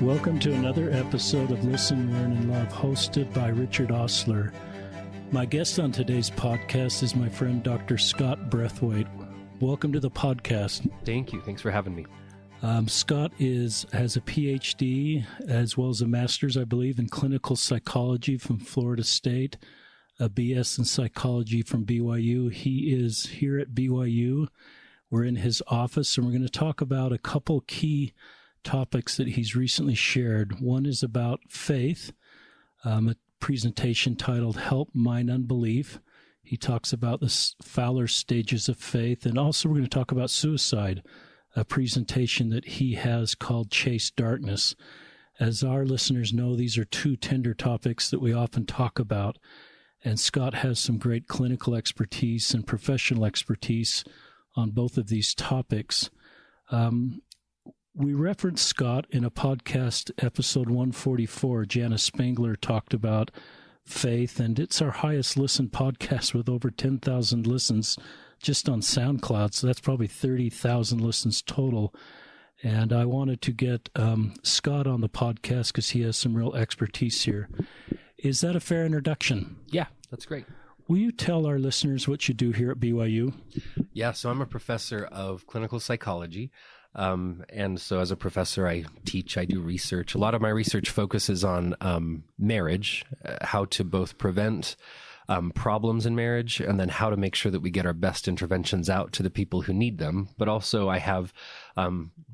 Welcome to another episode of Listen, Learn, and Love, hosted by Richard Osler. My guest on today's podcast is my friend Dr. Scott Braithwaite. Welcome to the podcast. Thank you. Thanks for having me. Scott has a PhD as well as a master's, I believe, in clinical psychology from Florida State, a BS in psychology from BYU. He is here at BYU. We're in his office, and we're going to talk about a couple key topics that he's recently shared. One is about faith, a presentation titled Help Mine Unbelief. He talks about the Fowler stages of faith, and also we're going to talk about suicide, a presentation that he has called Chase Darkness. As our listeners know, these are two tender topics that we often talk about, and Scott has some great clinical expertise and professional expertise on both of these topics. We referenced Scott in a podcast, episode 144. Janice Spangler talked about faith, and it's our highest listened podcast with over 10,000 listens just on SoundCloud. So that's probably 30,000 listens total. And I wanted to get Scott on the podcast because he has some real expertise here. Is that a fair introduction? Yeah, that's great. Will you tell our listeners what you do here at BYU? Yeah, so I'm a professor of clinical psychology. And so as a professor, I teach, I do research. A lot of my research focuses on marriage, how to both prevent problems in marriage, and then how to make sure that we get our best interventions out to the people who need them. But also I have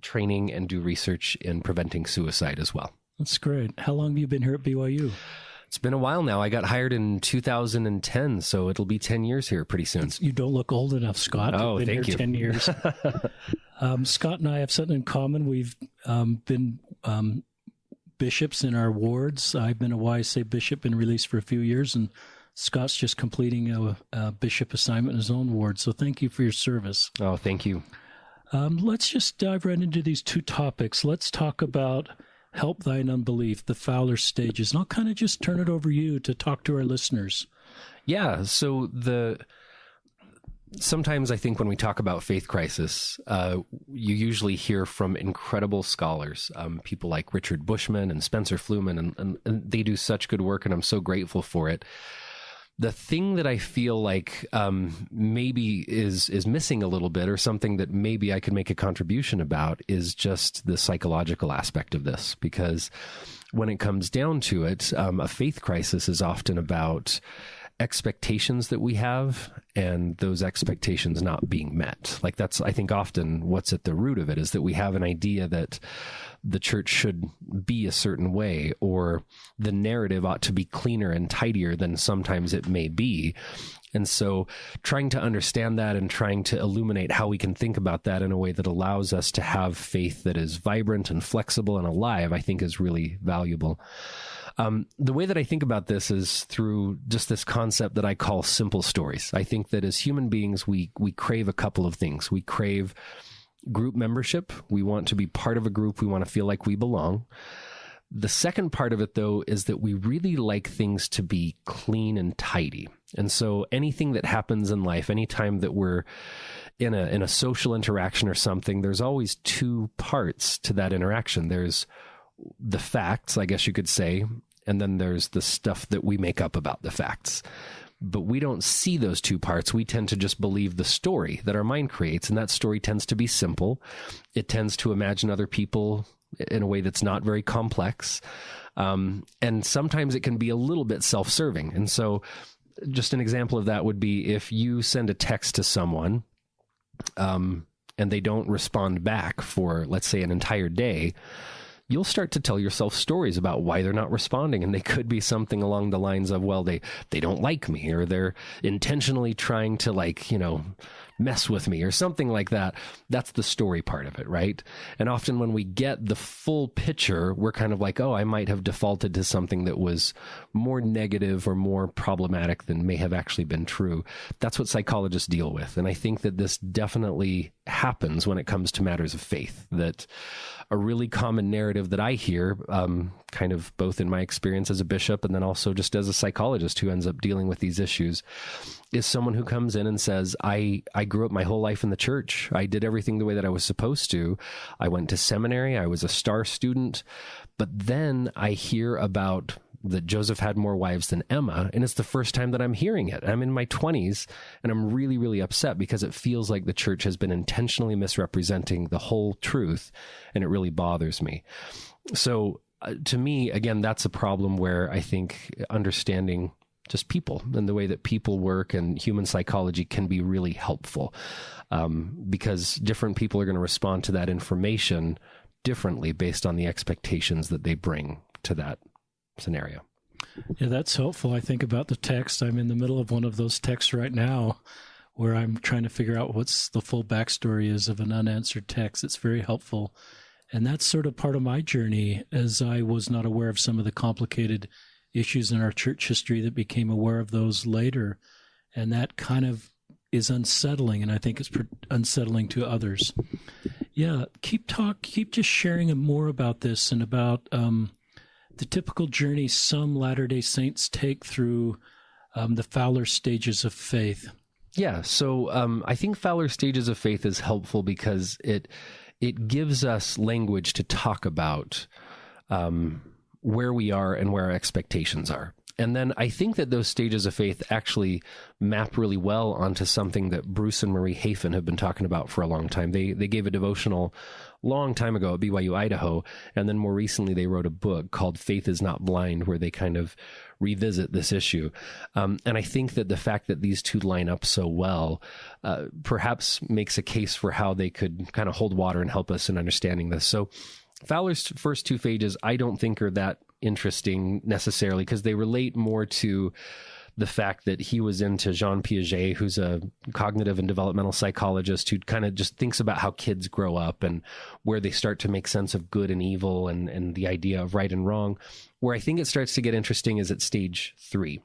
training and do research in preventing suicide as well. That's great. How long have you been here at BYU? It's been a while now. I got hired in 2010, so it'll be 10 years here pretty soon. You don't look old enough, Scott. Oh, You've been thank here you. 10 years. Scott and I have something in common. We've been bishops in our wards. I've been a YSA bishop, been released for a few years, and Scott's just completing a bishop assignment in his own ward. So thank you for your service. Oh, thank you. Let's just dive right into these two topics. Let's talk about Help Thine Unbelief, the Fowler stages. And I'll kind of just turn it over to you to talk to our listeners. Yeah, so sometimes I think when we talk about faith crisis, you usually hear from incredible scholars, people like Richard Bushman and Spencer Fluman, and they do such good work, and I'm so grateful for it. The thing that I feel like maybe is missing a little bit, or something that maybe I could make a contribution about, is just the psychological aspect of this. Because when it comes down to it, a faith crisis is often about expectations that we have and those expectations not being met. Like that's, I think, often what's at the root of it, is that we have an idea that the church should be a certain way, or the narrative ought to be cleaner and tidier than sometimes it may be. And so trying to understand that and trying to illuminate how we can think about that in a way that allows us to have faith that is vibrant and flexible and alive, I think is really valuable. The way that I think about this is through just this concept that I call simple stories. I think that as human beings, we crave a couple of things. We crave group membership. We want to be part of a group. We want to feel like we belong. The second part of it, though, is that we really like things to be clean and tidy. And so anything that happens in life, anytime that we're in a social interaction or something, there's always two parts to that interaction. There's the facts, I guess you could say, and then there's the stuff that we make up about the facts. But we don't see those two parts. We tend to just believe the story that our mind creates, and that story tends to be simple. It tends to imagine other people in a way that's not very complex. And sometimes it can be a little bit self-serving. And so just an example of that would be if you send a text to someone, and they don't respond back for, let's say, an entire day, you'll start to tell yourself stories about why they're not responding. And they could be something along the lines of, well, they don't like me, or they're intentionally trying to, mess with me, or something like that. That's the story part of it, right? And often when we get the full picture, we're kind of like, oh, I might have defaulted to something that was more negative or more problematic than may have actually been true. That's what psychologists deal with. And I think that this definitely happens when it comes to matters of faith, that a really common narrative that I hear, kind of both in my experience as a bishop and then also just as a psychologist who ends up dealing with these issues, is someone who comes in and says, I grew up my whole life in the church. I did everything the way that I was supposed to. I went to seminary. I was a star student. But then I hear about that Joseph had more wives than Emma, and it's the first time that I'm hearing it. I'm in my 20s, and I'm really, really upset because it feels like the church has been intentionally misrepresenting the whole truth, and it really bothers me. So to me, again, that's a problem where I think understanding just people and the way that people work and human psychology can be really helpful, because different people are going to respond to that information differently based on the expectations that they bring to that scenario. Yeah, that's helpful. I think about the text. I'm in the middle of one of those texts right now where I'm trying to figure out what's the full backstory is of an unanswered text. It's very helpful. And that's sort of part of my journey, as I was not aware of some of the complicated issues in our church history that became aware of those later. And that kind of is unsettling, and I think it's unsettling to others. Yeah, keep just sharing more about this and about the typical journey some Latter-day Saints take through the Fowler stages of faith. Yeah, so I think Fowler stages of faith is helpful because it gives us language to talk about where we are and where our expectations are. And then I think that those stages of faith actually map really well onto something that Bruce and Marie Hafen have been talking about for a long time. They gave a devotional long time ago at BYU, Idaho, and then more recently they wrote a book called Faith is Not Blind, where they kind of revisit this issue. And I think that the fact that these two line up so well perhaps makes a case for how they could kind of hold water and help us in understanding this. So Fowler's first two phages, I don't think are that interesting necessarily, because they relate more to the fact that he was into Jean Piaget, who's a cognitive and developmental psychologist who kind of just thinks about how kids grow up and where they start to make sense of good and evil and the idea of right and wrong. Where I think it starts to get interesting is at stage 3.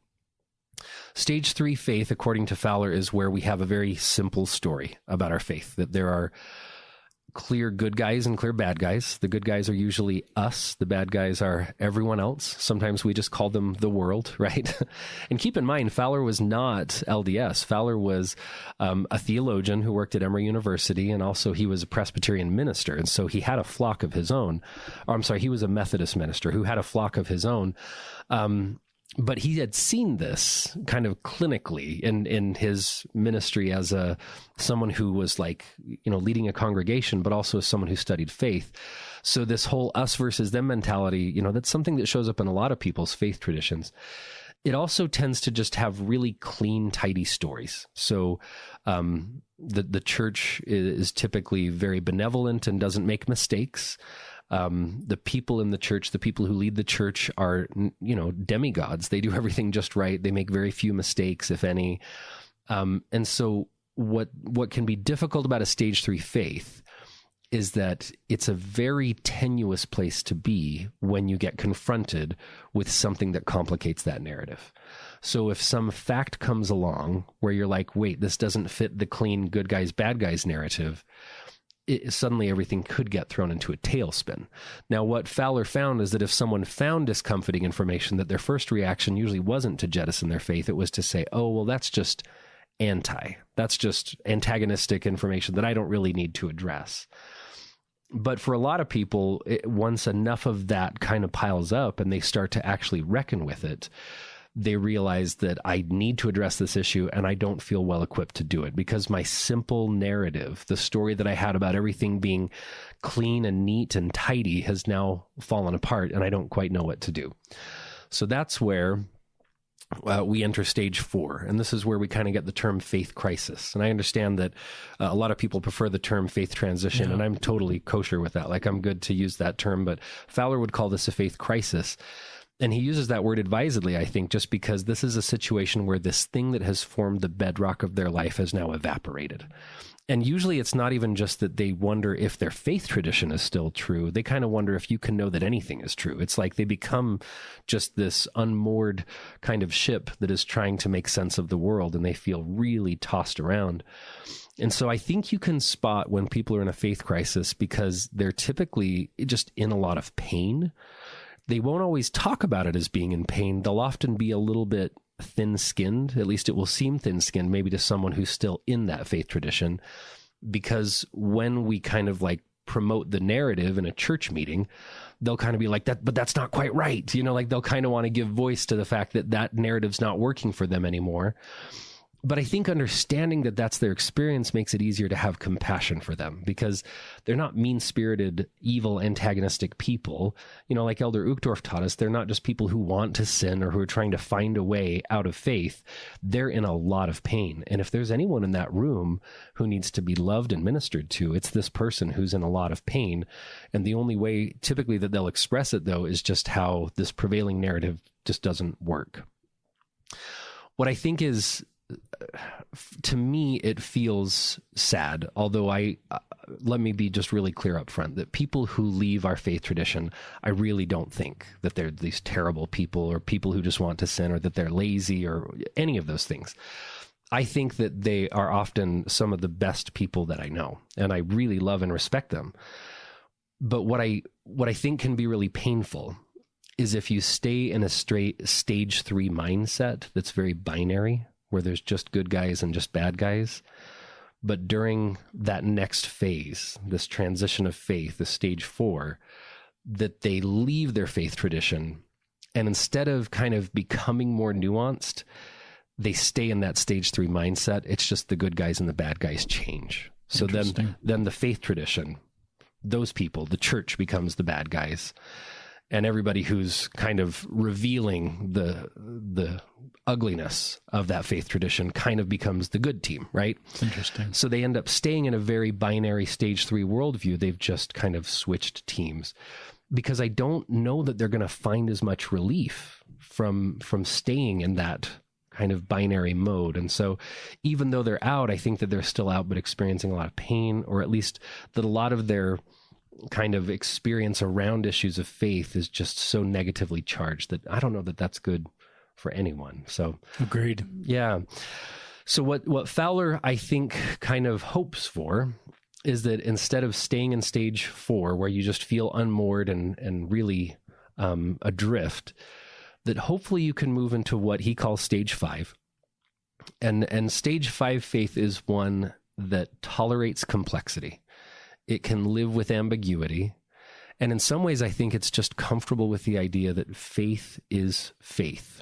Stage 3 faith, according to Fowler, is where we have a very simple story about our faith, that there are clear good guys and clear bad guys. The good guys are usually us. The bad guys are everyone else. Sometimes we just call them the world, right? And keep in mind, Fowler was not LDS. Fowler was a theologian who worked at Emory University, and also he was a Presbyterian minister. And so he had a flock of his own. Or, I'm sorry, he was a Methodist minister who had a flock of his own. But he had seen this kind of clinically in his ministry as someone who was leading a congregation, but also as someone who studied faith. So this whole us versus them mentality, that's something that shows up in a lot of people's faith traditions. It also tends to just have really clean, tidy stories. So the church is typically very benevolent and doesn't make mistakes. The people in the church, the people who lead the church are, demigods. They do everything just right. They make very few mistakes, if any. And so what can be difficult about a stage 3 faith is that it's a very tenuous place to be when you get confronted with something that complicates that narrative. So if some fact comes along where you're like, wait, this doesn't fit the clean good guys, bad guys narrative, suddenly everything could get thrown into a tailspin. Now, what Fowler found is that if someone found discomforting information, that their first reaction usually wasn't to jettison their faith. It was to say, oh, well, that's just that's just antagonistic information that I don't really need to address. But for a lot of people, once enough of that kind of piles up and they start to actually reckon with it, they realize that I need to address this issue and I don't feel well equipped to do it because my simple narrative, the story that I had about everything being clean and neat and tidy, has now fallen apart and I don't quite know what to do. So that's where we enter stage 4. And this is where we kind of get the term faith crisis. And I understand that a lot of people prefer the term faith transition, and I'm totally kosher with that. Like, I'm good to use that term, but Fowler would call this a faith crisis. And he uses that word advisedly, I think, just because this is a situation where this thing that has formed the bedrock of their life has now evaporated. And usually it's not even just that they wonder if their faith tradition is still true. They kind of wonder if you can know that anything is true. It's like they become just this unmoored kind of ship that is trying to make sense of the world, and they feel really tossed around. And so I think you can spot when people are in a faith crisis because they're typically just in a lot of pain. They won't always talk about it as being in pain. They'll often be a little bit thin-skinned. At least it will seem thin-skinned maybe to someone who's still in that faith tradition, because when we kind of like promote the narrative in a church meeting, they'll kind of be like that, but that's not quite right. Like they'll kind of want to give voice to the fact that that narrative's not working for them anymore. But I think understanding that that's their experience makes it easier to have compassion for them, because they're not mean-spirited, evil, antagonistic people. Like Elder Uchtdorf taught us, they're not just people who want to sin or who are trying to find a way out of faith. They're in a lot of pain. And if there's anyone in that room who needs to be loved and ministered to, it's this person who's in a lot of pain. And the only way typically that they'll express it, though, is just how this prevailing narrative just doesn't work. What I think is, to me, it feels sad, although let me be just really clear up front that people who leave our faith tradition, I really don't think that they're these terrible people or people who just want to sin or that they're lazy or any of those things. I think that they are often some of the best people that I know, and I really love and respect them. But what I think can be really painful is if you stay in a straight stage 3 mindset that's very binary, where there's just good guys and just bad guys. But during that next phase, this transition of faith, the stage 4, that they leave their faith tradition, and instead of kind of becoming more nuanced, they stay in that stage 3 mindset. It's just the good guys and the bad guys change. So then the faith tradition, those people, the church becomes the bad guys. And everybody who's kind of revealing the ugliness of that faith tradition kind of becomes the good team, right? It's interesting. So they end up staying in a very binary stage 3 worldview. They've just kind of switched teams, because I don't know that they're going to find as much relief from staying in that kind of binary mode. And so even though they're out, I think that they're still out, but experiencing a lot of pain, or at least that a lot of their kind of experience around issues of faith is just so negatively charged that I don't know that that's good for anyone. So agreed. Yeah. So what Fowler, I think, kind of hopes for is that instead of staying in stage 4, where you just feel unmoored and really adrift, that hopefully you can move into what he calls stage 5. And stage 5 faith is one that tolerates complexity. It can live with ambiguity. And in some ways, I think it's just comfortable with the idea that faith is faith.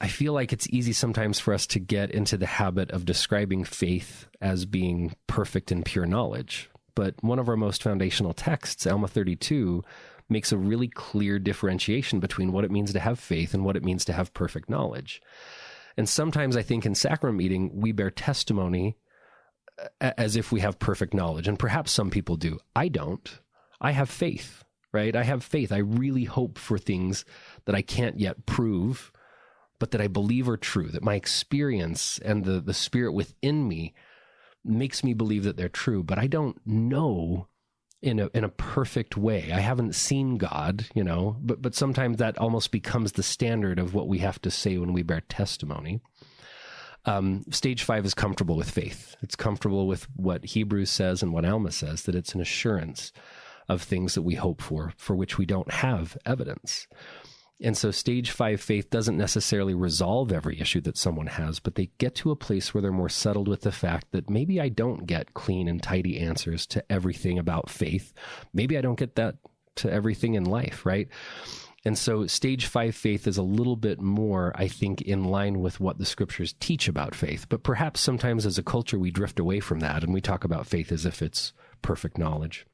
I feel like it's easy sometimes for us to get into the habit of describing faith as being perfect and pure knowledge. But one of our most foundational texts, Alma 32, makes a really clear differentiation between what it means to have faith and what it means to have perfect knowledge. And sometimes I think in sacrament meeting, we bear testimony as if we have perfect knowledge. And perhaps some people do. I don't. I have faith, right? I have faith. I really hope for things that I can't yet prove, but that I believe are true, that my experience and the spirit within me makes me believe that they're true. But I don't know in a perfect way. I haven't seen God, but sometimes that almost becomes the standard of what we have to say when we bear testimony. Stage 5 is comfortable with faith. It's comfortable with what Hebrews says and what Alma says, that it's an assurance of things that we hope for which we don't have evidence. And so stage 5 faith doesn't necessarily resolve every issue that someone has, but they get to a place where they're more settled with the fact that maybe I don't get clean and tidy answers to everything about faith. Maybe I don't get that to everything in life, right? And so stage 5 faith is a little bit more, I think, in line with what the scriptures teach about faith. But perhaps sometimes as a culture, we drift away from that and we talk about faith as if it's perfect knowledge.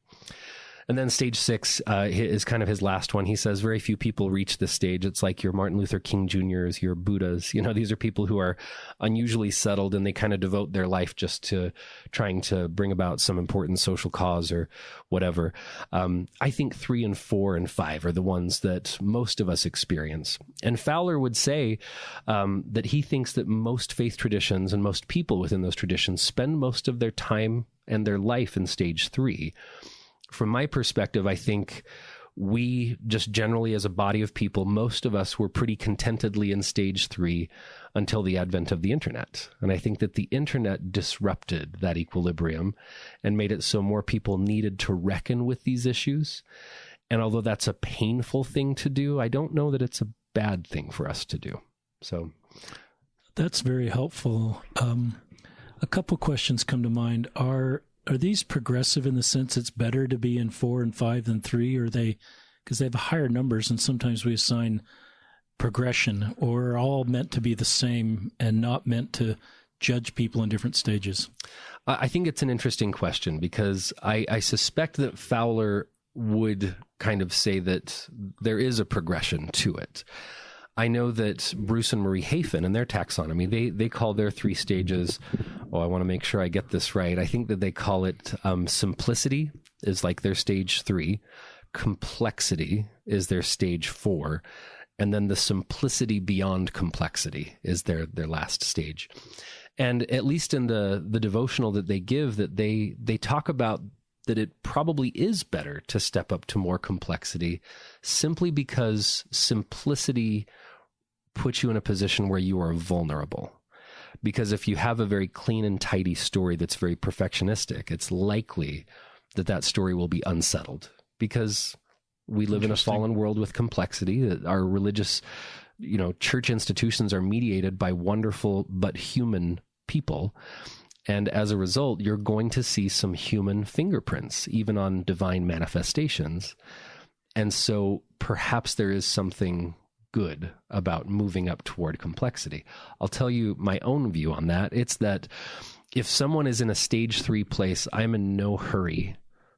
And then stage 6 is kind of his last one. He says very few people reach this stage. It's like your Martin Luther King Jr.'s, your Buddhas. These are people who are unusually settled, and they kind of devote their life just to trying to bring about some important social cause or whatever. I think 3 and 4 and 5 are the ones that most of us experience. And Fowler would say that he thinks that most faith traditions and most people within those traditions spend most of their time and their life in stage 3. From my perspective, I think we just generally as a body of people, most of us were pretty contentedly in stage 3 until the advent of the internet. And I think that the internet disrupted that equilibrium and made it so more people needed to reckon with these issues. And although that's a painful thing to do, I don't know that it's a bad thing for us to do. So that's very helpful. A couple questions come to mind. Are these progressive in the sense it's better to be in 4 and 5 than 3? Or they, because they have higher numbers, and sometimes we assign progression, or are all meant to be the same and not meant to judge people in different stages? I think it's an interesting question, because I suspect that Fowler would kind of say that there is a progression to it. I know that Bruce and Marie Hafen in their taxonomy, they call their 3 stages, I want to make sure I get this right. I think that they call it simplicity is like their stage 3, complexity is their stage 4, and then the simplicity beyond complexity is their last stage. And at least in the devotional that they give, that they talk about that it probably is better to step up to more complexity, simply because simplicity puts you in a position where you are vulnerable. Because if you have a very clean and tidy story that's very perfectionistic, it's likely that story will be unsettled, because we live in a fallen world with complexity. Our religious, church institutions are mediated by wonderful but human people. And as a result, you're going to see some human fingerprints, even on divine manifestations. And so perhaps there is something good about moving up toward complexity. I'll tell you my own view on that. It's that if someone is in a stage 3 place, I'm in no hurry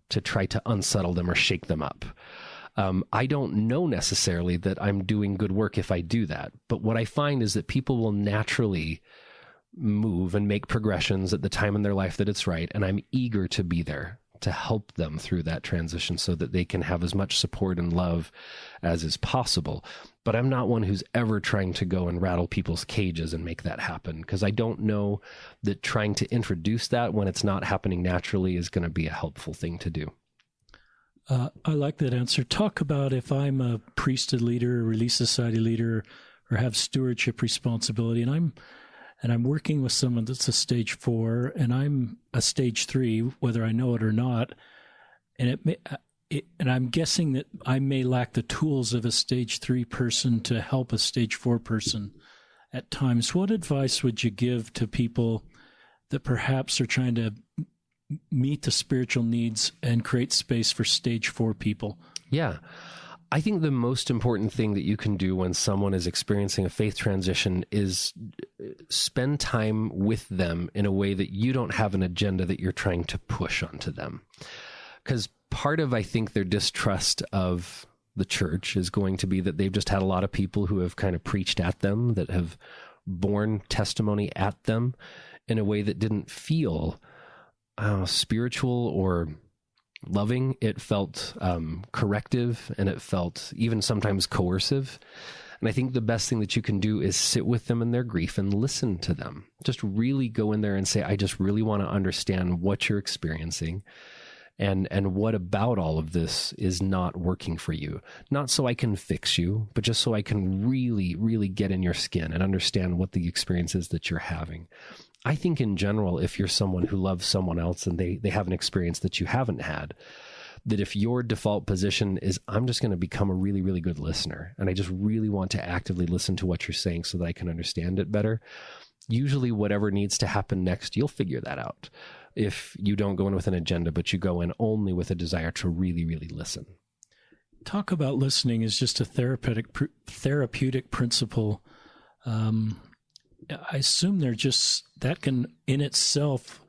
to try to unsettle them or shake them up. I don't know necessarily that I'm doing good work if I do that. But what I find is that people will naturally move and make progressions at the time in their life that it's right. And I'm eager to be there to help them through that transition so that they can have as much support and love as is possible. But I'm not one who's ever trying to go and rattle people's cages and make that happen, because I don't know that trying to introduce that when it's not happening naturally is going to be a helpful thing to do. I like that answer. Talk about if I'm a priesthood leader, a Relief Society leader, or have stewardship responsibility, and I'm working with someone that's a stage 4, and I'm a stage 3, whether I know it or not, and and I'm guessing that I may lack the tools of a stage 3 person to help a stage 4 person at times. What advice would you give to people that perhaps are trying to meet the spiritual needs and create space for stage 4 people? Yeah. I think the most important thing that you can do when someone is experiencing a faith transition is spend time with them in a way that you don't have an agenda that you're trying to push onto them. Because part of, I think, their distrust of the church is going to be that they've just had a lot of people who have kind of preached at them, that have borne testimony at them in a way that didn't feel spiritual or loving. It felt corrective, and it felt even sometimes coercive. And I think the best thing that you can do is sit with them in their grief and listen to them. Just really go in there and say, I just really want to understand what you're experiencing, and what about all of this is not working for you. Not so I can fix you, but just so I can really, really get in your skin and understand what the experience is that you're having. I think in general, if you're someone who loves someone else and they have an experience that you haven't had, that if your default position is, I'm just going to become a really, really good listener, and I just really want to actively listen to what you're saying so that I can understand it better, usually whatever needs to happen next, you'll figure that out. If you don't go in with an agenda, but you go in only with a desire to really, really listen. Talk about listening as just a therapeutic principle. I assume that can in itself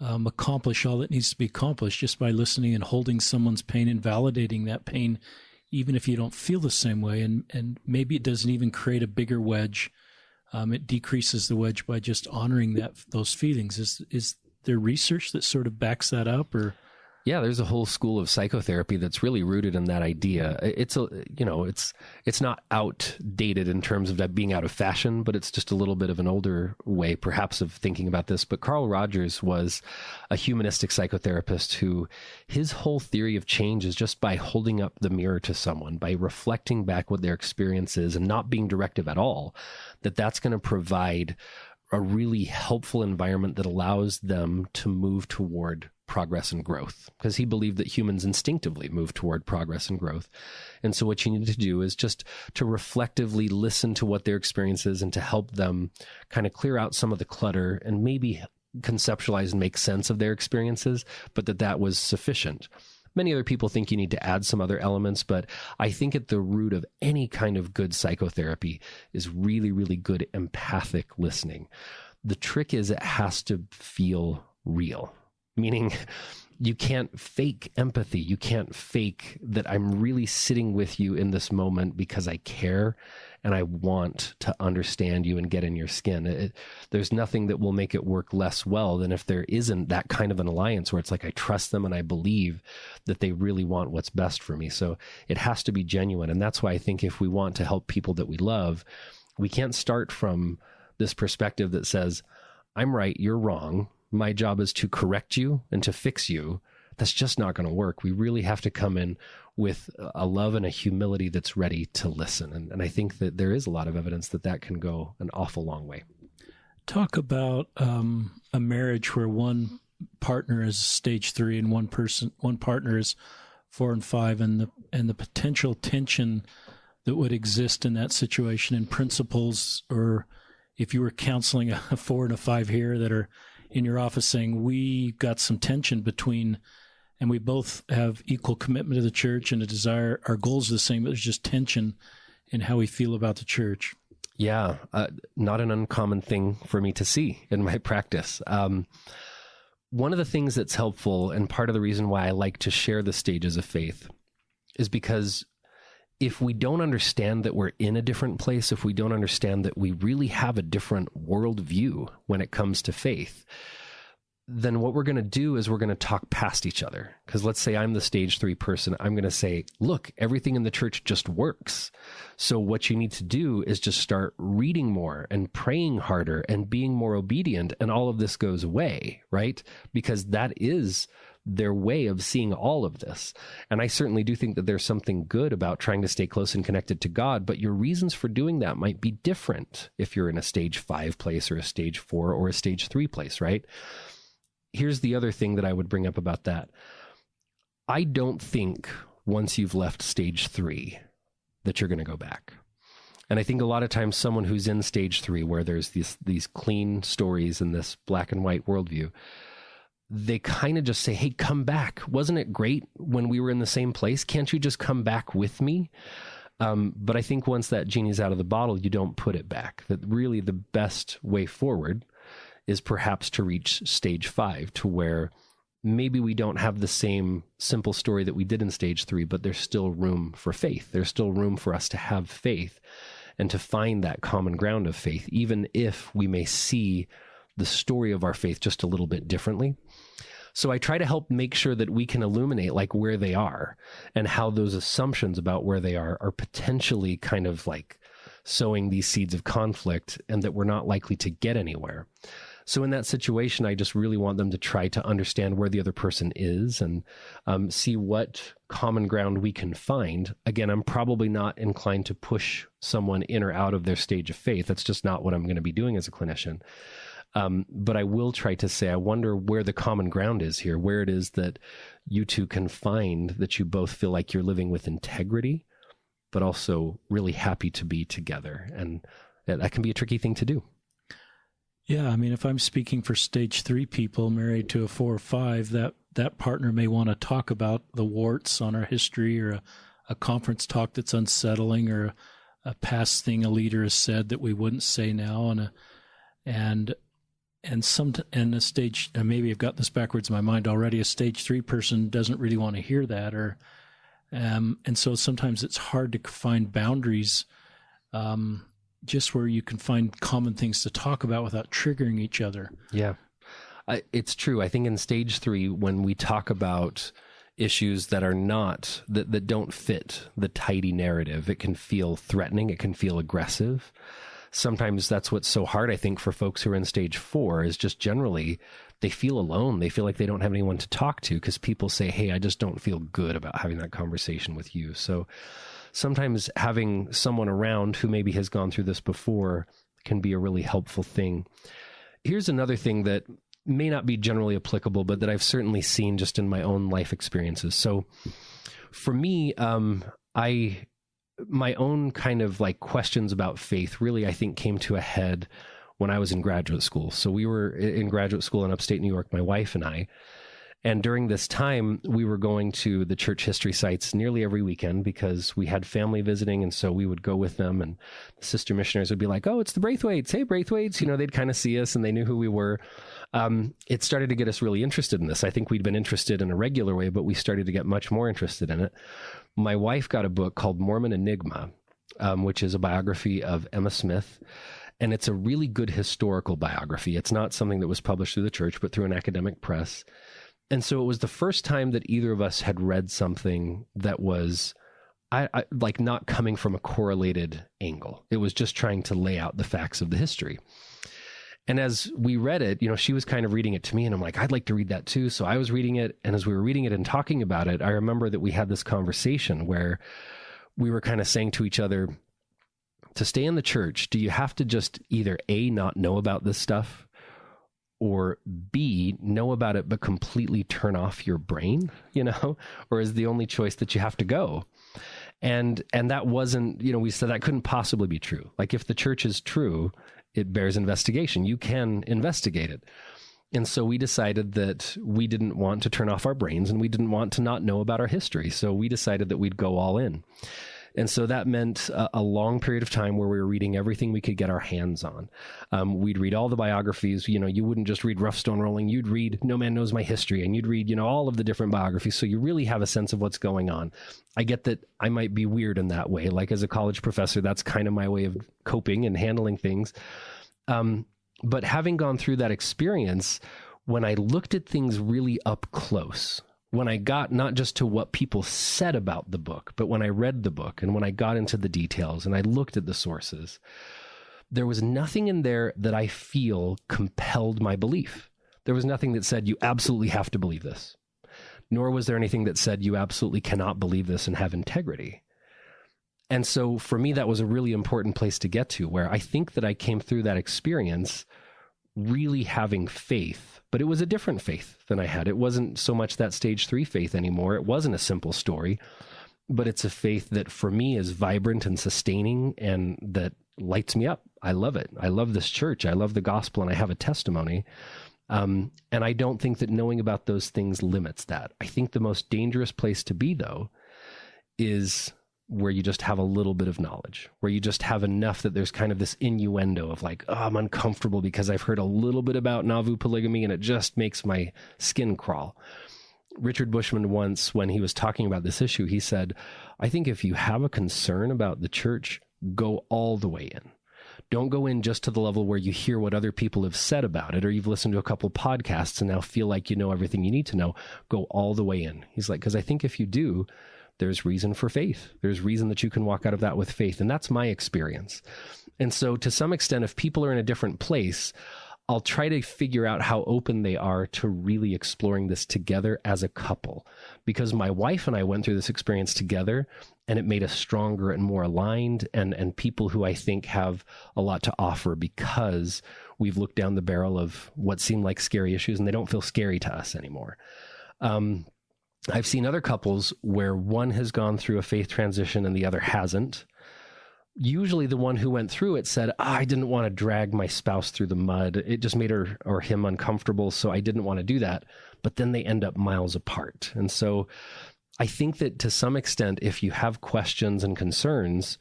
accomplish all that needs to be accomplished just by listening and holding someone's pain and validating that pain, even if you don't feel the same way. And maybe it doesn't even create a bigger wedge. It decreases the wedge by just honoring those feelings. Is there research that sort of backs that up, or? Yeah, there's a whole school of psychotherapy that's really rooted in that idea. It's not outdated in terms of that being out of fashion, but it's just a little bit of an older way, perhaps, of thinking about this. But Carl Rogers was a humanistic psychotherapist who his whole theory of change is just by holding up the mirror to someone, by reflecting back what their experience is and not being directive at all, that's going to provide a really helpful environment that allows them to move toward progress and growth, because he believed that humans instinctively move toward progress and growth. And so what you need to do is just to reflectively listen to what their experience is and to help them kind of clear out some of the clutter and maybe conceptualize and make sense of their experiences, but that was sufficient. Many other people think you need to add some other elements, but I think at the root of any kind of good psychotherapy is really, really good empathic listening. The trick is it has to feel real, meaning you can't fake empathy. You can't fake that I'm really sitting with you in this moment because I care and I want to understand you and get in your skin. There's nothing that will make it work less well than if there isn't that kind of an alliance where it's like I trust them and I believe that they really want what's best for me. So it has to be genuine. And that's why I think if we want to help people that we love, we can't start from this perspective that says, I'm right, you're wrong. My job is to correct you and to fix you. That's just not going to work. We really have to come in with a love and a humility that's ready to listen. And I think that there is a lot of evidence that can go an awful long way. Talk about a marriage where one partner is stage 3 and one partner is 4 and 5, and the potential tension that would exist in that situation, and principles, or if you were counseling a 4 and a 5 here that are in your office saying, we got some tension between, and we both have equal commitment to the church and a desire, our goals are the same, but there's just tension in how we feel about the church. Yeah, not an uncommon thing for me to see in my practice. One of the things that's helpful, and part of the reason why I like to share the stages of faith, is because if we don't understand that we're in a different place, if we don't understand that we really have a different worldview when it comes to faith, then what we're going to do is we're going to talk past each other. Because let's say I'm the stage 3 person. I'm going to say, look, everything in the church just works. So what you need to do is just start reading more and praying harder and being more obedient. And all of this goes away, right? Because that is their way of seeing all of this. And I certainly do think that there's something good about trying to stay close and connected to God, but your reasons for doing that might be different if you're in a stage 5 place or a stage 4 or a stage 3 place, right? Here's the other thing that I would bring up about that. I don't think once you've left stage 3 that you're going to go back. And I think a lot of times someone who's in stage 3, where there's these clean stories and this black and white worldview, they kind of just say, hey, come back. Wasn't it great when we were in the same place? Can't you just come back with me? But I think once that genie's out of the bottle, you don't put it back. That really the best way forward is perhaps to reach stage 5, to where maybe we don't have the same simple story that we did in stage 3, but there's still room for faith. There's still room for us to have faith and to find that common ground of faith, even if we may see the story of our faith just a little bit differently. So I try to help make sure that we can illuminate like where they are and how those assumptions about where they are potentially kind of like sowing these seeds of conflict, and that we're not likely to get anywhere. So in that situation, I just really want them to try to understand where the other person is and see what common ground we can find. Again, I'm probably not inclined to push someone in or out of their stage of faith. That's just not what I'm going to be doing as a clinician. But I will try to say, I wonder where the common ground is here, where it is that you two can find that you both feel like you're living with integrity, but also really happy to be together. And that can be a tricky thing to do. Yeah, I mean, if I'm speaking for stage 3 people married to a 4 or 5, that partner may want to talk about the warts on our history, or a conference talk that's unsettling, or a past thing a leader has said that we wouldn't say now, and a stage, and maybe I've got this backwards in my mind already, a stage 3 person doesn't really want to hear that, or and so sometimes it's hard to find boundaries, just where you can find common things to talk about without triggering each other. Yeah, it's true. I think in stage 3, when we talk about issues that are not, that don't fit the tidy narrative, it can feel threatening, it can feel aggressive. Sometimes that's what's so hard, I think, for folks who are in stage 4, is just generally they feel alone. They feel like they don't have anyone to talk to because people say, hey, I just don't feel good about having that conversation with you. So sometimes having someone around who maybe has gone through this before can be a really helpful thing. Here's another thing that may not be generally applicable, but that I've certainly seen just in my own life experiences. So for me, my own kind of like questions about faith really, I think, came to a head when I was in graduate school. So we were in graduate school in upstate New York, my wife and I. And during this time, we were going to the church history sites nearly every weekend because we had family visiting. And so we would go with them, and the sister missionaries would be like, "Oh, it's the Braithwaites. Hey, Braithwaites." You know, they'd kind of see us and they knew who we were. It started to get us really interested in this. I think we'd been interested in a regular way, but we started to get much more interested in it. My wife got a book called Mormon Enigma, which is a biography of Emma Smith. And it's a really good historical biography. It's not something that was published through the church, but through an academic press. And so it was the first time that either of us had read something that was like not coming from a correlated angle. It was just trying to lay out the facts of the history. And as we read it, you know, she was kind of reading it to me, and I'm like, I'd like to read that too. So I was reading it. And as we were reading it and talking about it, I remember that we had this conversation where we were kind of saying to each other, to stay in the church, do you have to just either A, not know about this stuff, or B, know about it but completely turn off your brain, you know, or is the only choice that you have to go? And that wasn't, you know, we said that couldn't possibly be true. Like, if the church is true, it bears investigation. You can investigate it. And so we decided that we didn't want to turn off our brains, and we didn't want to not know about our history. So we decided that we'd go all in. And so that meant a long period of time where we were reading everything we could get our hands on. We'd read all the biographies. You know, you wouldn't just read Rough Stone Rolling. You'd read No Man Knows My History, and you'd read, you know, all of the different biographies. So you really have a sense of what's going on. I get that I might be weird in that way. Like, as a college professor, that's kind of my way of coping and handling things. But having gone through that experience, when I looked at things really up close, when I got not just to what people said about the book, but when I read the book and when I got into the details and I looked at the sources, there was nothing in there that I feel compelled my belief. There was nothing that said, you absolutely have to believe this. Nor was there anything that said, you absolutely cannot believe this and have integrity. And so for me, that was a really important place to get to, where I think that I came through that experience really having faith, but it was a different faith than I had. It wasn't so much that stage 3 faith anymore. It wasn't a simple story, but it's a faith that for me is vibrant and sustaining and that lights me up. I love it. I love this church. I love the gospel, and I have a testimony. And I don't think that knowing about those things limits that. I think the most dangerous place to be, though, is where you just have a little bit of knowledge, where you just have enough that there's kind of this innuendo of like, oh, I'm uncomfortable because I've heard a little bit about Nauvoo polygamy and it just makes my skin crawl. Richard Bushman once, when he was talking about this issue, he said, I think if you have a concern about the church, go all the way in. Don't go in just to the level where you hear what other people have said about it, or you've listened to a couple podcasts and now feel like you know everything you need to know. Go all the way in. He's like, because I think if you do, there's reason for faith. There's reason that you can walk out of that with faith. And that's my experience. And so to some extent, if people are in a different place, I'll try to figure out how open they are to really exploring this together as a couple. Because my wife and I went through this experience together, and it made us stronger and more aligned, and people who I think have a lot to offer because we've looked down the barrel of what seemed like scary issues, and they don't feel scary to us anymore. I've seen other couples where one has gone through a faith transition and the other hasn't. Usually the one who went through it said, I didn't want to drag my spouse through the mud. It just made her or him uncomfortable, so I didn't want to do that. But then they end up miles apart. And so I think that to some extent, if you have questions and concerns,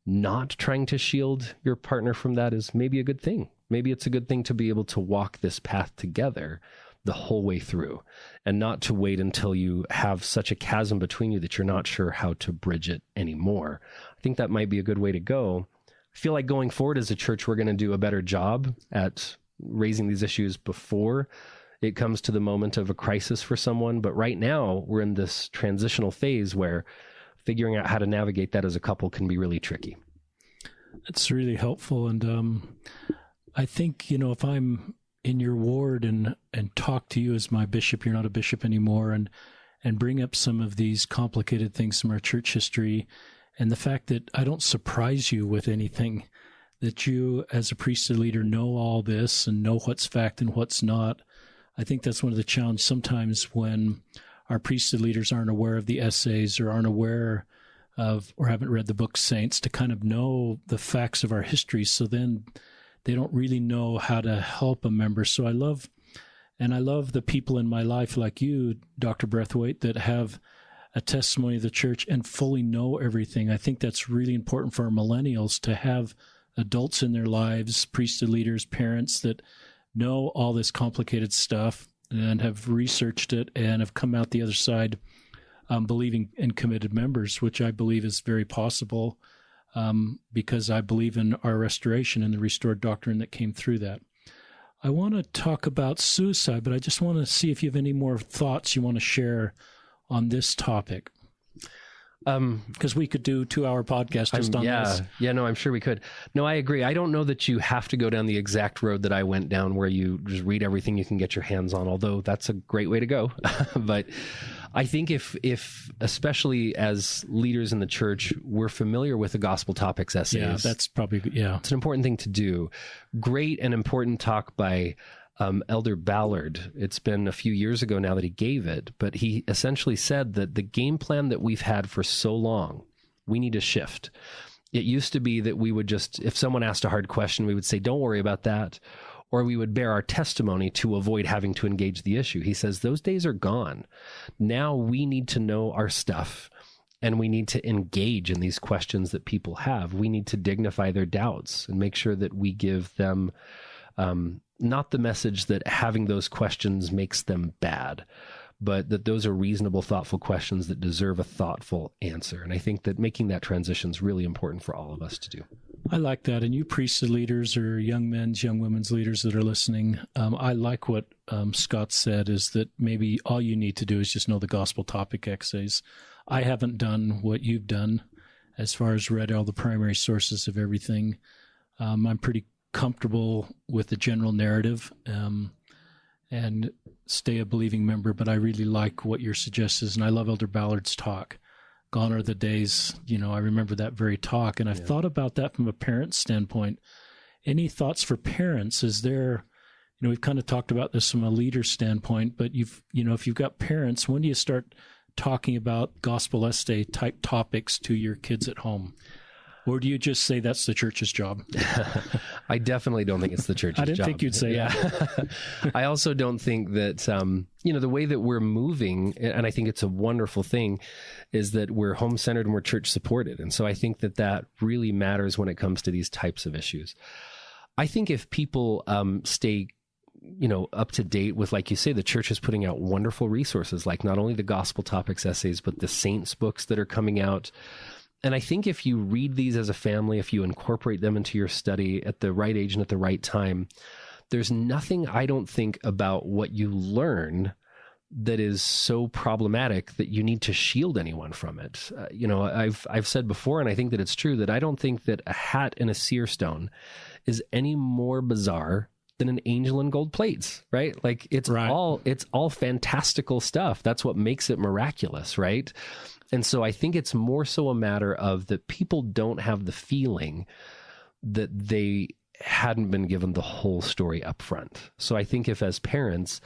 not trying to shield your partner from that is maybe a good thing. Maybe it's a good thing to be able to walk this path together the whole way through, and not to wait until you have such a chasm between you that you're not sure how to bridge it anymore. I think that might be a good way to go. I feel like going forward as a church, we're going to do a better job at raising these issues before it comes to the moment of a crisis for someone. But right now, we're in this transitional phase where figuring out how to navigate that as a couple can be really tricky. That's really helpful. And I think, you know, if I'm in your ward and talk to you as my bishop, you're not a bishop anymore, and bring up some of these complicated things from our church history, and the fact that I don't surprise you with anything, that you as a priesthood leader know all this and know what's fact and what's not, I think that's one of the challenges sometimes when our priesthood leaders aren't aware of the essays or aren't aware of or haven't read the book Saints to kind of know the facts of our history. So then they don't really know how to help a member. So I love the people in my life like you, Dr. Braithwaite, that have a testimony of the church and fully know everything. I think that's really important for our millennials to have adults in their lives, priesthood leaders, parents that know all this complicated stuff and have researched it and have come out the other side believing in committed members, which I believe is very possible because I believe in our restoration and the restored doctrine that came through that. I want to talk about suicide, but I just want to see if you have any more thoughts you want to share on this topic. Because we could do a 2-hour podcast just on this. Yeah, no, I'm sure we could. No, I agree. I don't know that you have to go down the exact road that I went down where you just read everything you can get your hands on, although that's a great way to go. But I think if especially as leaders in the church, we're familiar with the gospel topics essays. Yeah, that's probably, it's an important thing to do. Great and important talk by Elder Ballard. It's been a few years ago now that he gave it, but he essentially said that the game plan that we've had for so long, we need to shift. It used to be that we would just, if someone asked a hard question, we would say, don't worry about that, or we would bear our testimony to avoid having to engage the issue. He says those days are gone. Now we need to know our stuff, and we need to engage in these questions that people have. We need to dignify their doubts and make sure that we give them not the message that having those questions makes them bad, but that those are reasonable, thoughtful questions that deserve a thoughtful answer. And I think that making that transition is really important for all of us to do. I like that. And you priesthood leaders or young men's, young women's leaders that are listening, I like what Scott said, is that maybe all you need to do is just know the gospel topic essays. I haven't done what you've done as far as read all the primary sources of everything. I'm pretty comfortable with the general narrative and stay a believing member, but I really like what your suggestion is, and I love Elder Ballard's talk. Gone are the days, I remember that very talk, and I've thought about that from a parent standpoint. Any thoughts for parents? Is there, we've kind of talked about this from a leader standpoint, but if you've got parents, when do you start talking about gospel essay type topics to your kids at home? Or do you just say that's the church's job? I definitely don't think it's the church's job. I didn't think you'd say that. I also don't think that, the way that we're moving, and I think it's a wonderful thing, is that we're home-centered and we're church-supported. And so I think that really matters when it comes to these types of issues. I think if people stay up to date with, like you say, the church is putting out wonderful resources, like not only the gospel topics essays, but the saints books that are coming out. And I think if you read these as a family, if you incorporate them into your study at the right age and at the right time, there's nothing, I don't think, about what you learn that is so problematic that you need to shield anyone from it. I've said before, and I think that it's true, that I don't think that a hat and a seer stone is any more bizarre than an angel in gold plates, right? Like it's all fantastical stuff. That's what makes it miraculous, right? And so I think it's more so a matter of that people don't have the feeling that they hadn't been given the whole story up front. So I think if as parents,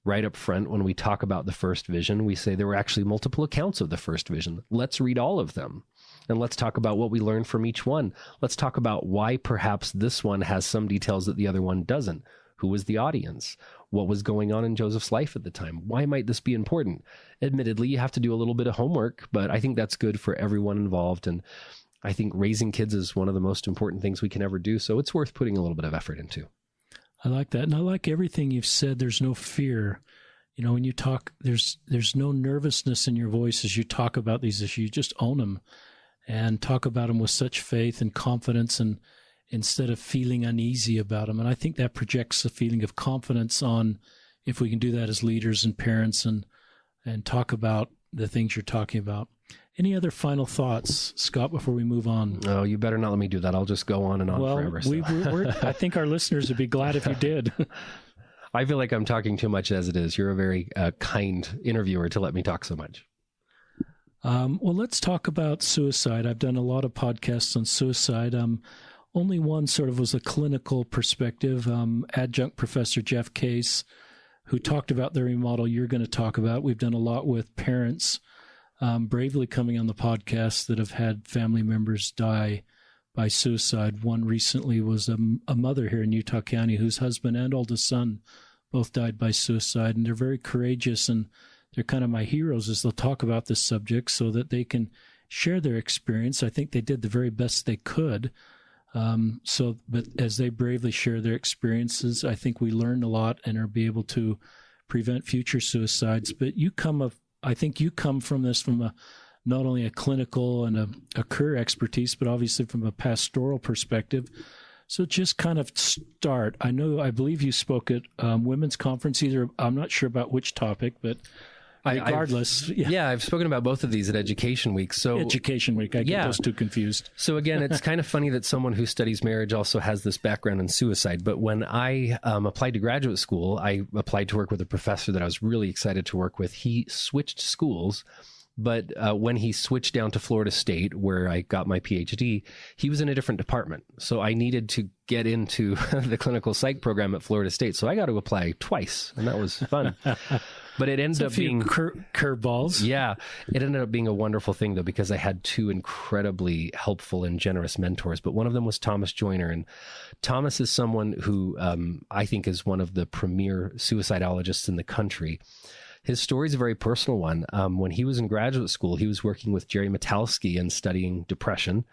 right up front, when we talk about the first vision, we say there were actually multiple accounts of the first vision. Let's read all of them. And let's talk about what we learned from each one. Let's talk about why perhaps this one has some details that the other one doesn't. Who was the audience? What was going on in Joseph's life at the time? Why might this be important? Admittedly, you have to do a little bit of homework, but I think that's good for everyone involved. And I think raising kids is one of the most important things we can ever do. So it's worth putting a little bit of effort into. I like that. And I like everything you've said. There's no fear. When you talk, there's no nervousness in your voice as you talk about these issues. You just own them and talk about them with such faith and confidence, and instead of feeling uneasy about them. And I think that projects a feeling of confidence on, if we can do that as leaders and parents and talk about the things you're talking about. Any other final thoughts, Scott, before we move on? Oh, you better not let me do that. I'll just go on and on forever. So. I think our listeners would be glad if you did. I feel like I'm talking too much as it is. You're a very kind interviewer to let me talk so much. Well, let's talk about suicide. I've done a lot of podcasts on suicide. Only one sort of was a clinical perspective. Adjunct Professor Jeff Case who talked about the remodel you're going to talk about. We've done a lot with parents bravely coming on the podcast that have had family members die by suicide. One recently was a mother here in Utah County whose husband and oldest son both died by suicide, and they're very courageous, and they're kind of my heroes as they'll talk about this subject so that they can share their experience. I think they did the very best they could. But as they bravely share their experiences, I think we learn a lot and are be able to prevent future suicides. But I think you come from this from not only a clinical and a career expertise, but obviously from a pastoral perspective. So just kind of start. I believe you spoke at women's conference. I'm not sure about which topic, but regardless. I've spoken about both of these at Education Week. Education Week, I get those two confused. So again, it's kind of funny that someone who studies marriage also has this background in suicide. But when I applied to graduate school, I applied to work with a professor that I was really excited to work with. He switched schools. But when he switched down to Florida State, where I got my PhD, he was in a different department. So I needed to get into the clinical psych program at Florida State. So I got to apply twice, and that was fun. But it ended up being curveballs. Yeah, it ended up being a wonderful thing, though, because I had two incredibly helpful and generous mentors. But one of them was Thomas Joyner. And Thomas is someone who I think is one of the premier suicidologists in the country. His story is a very personal one. When he was in graduate school, he was working with Jerry Metalski and studying depression.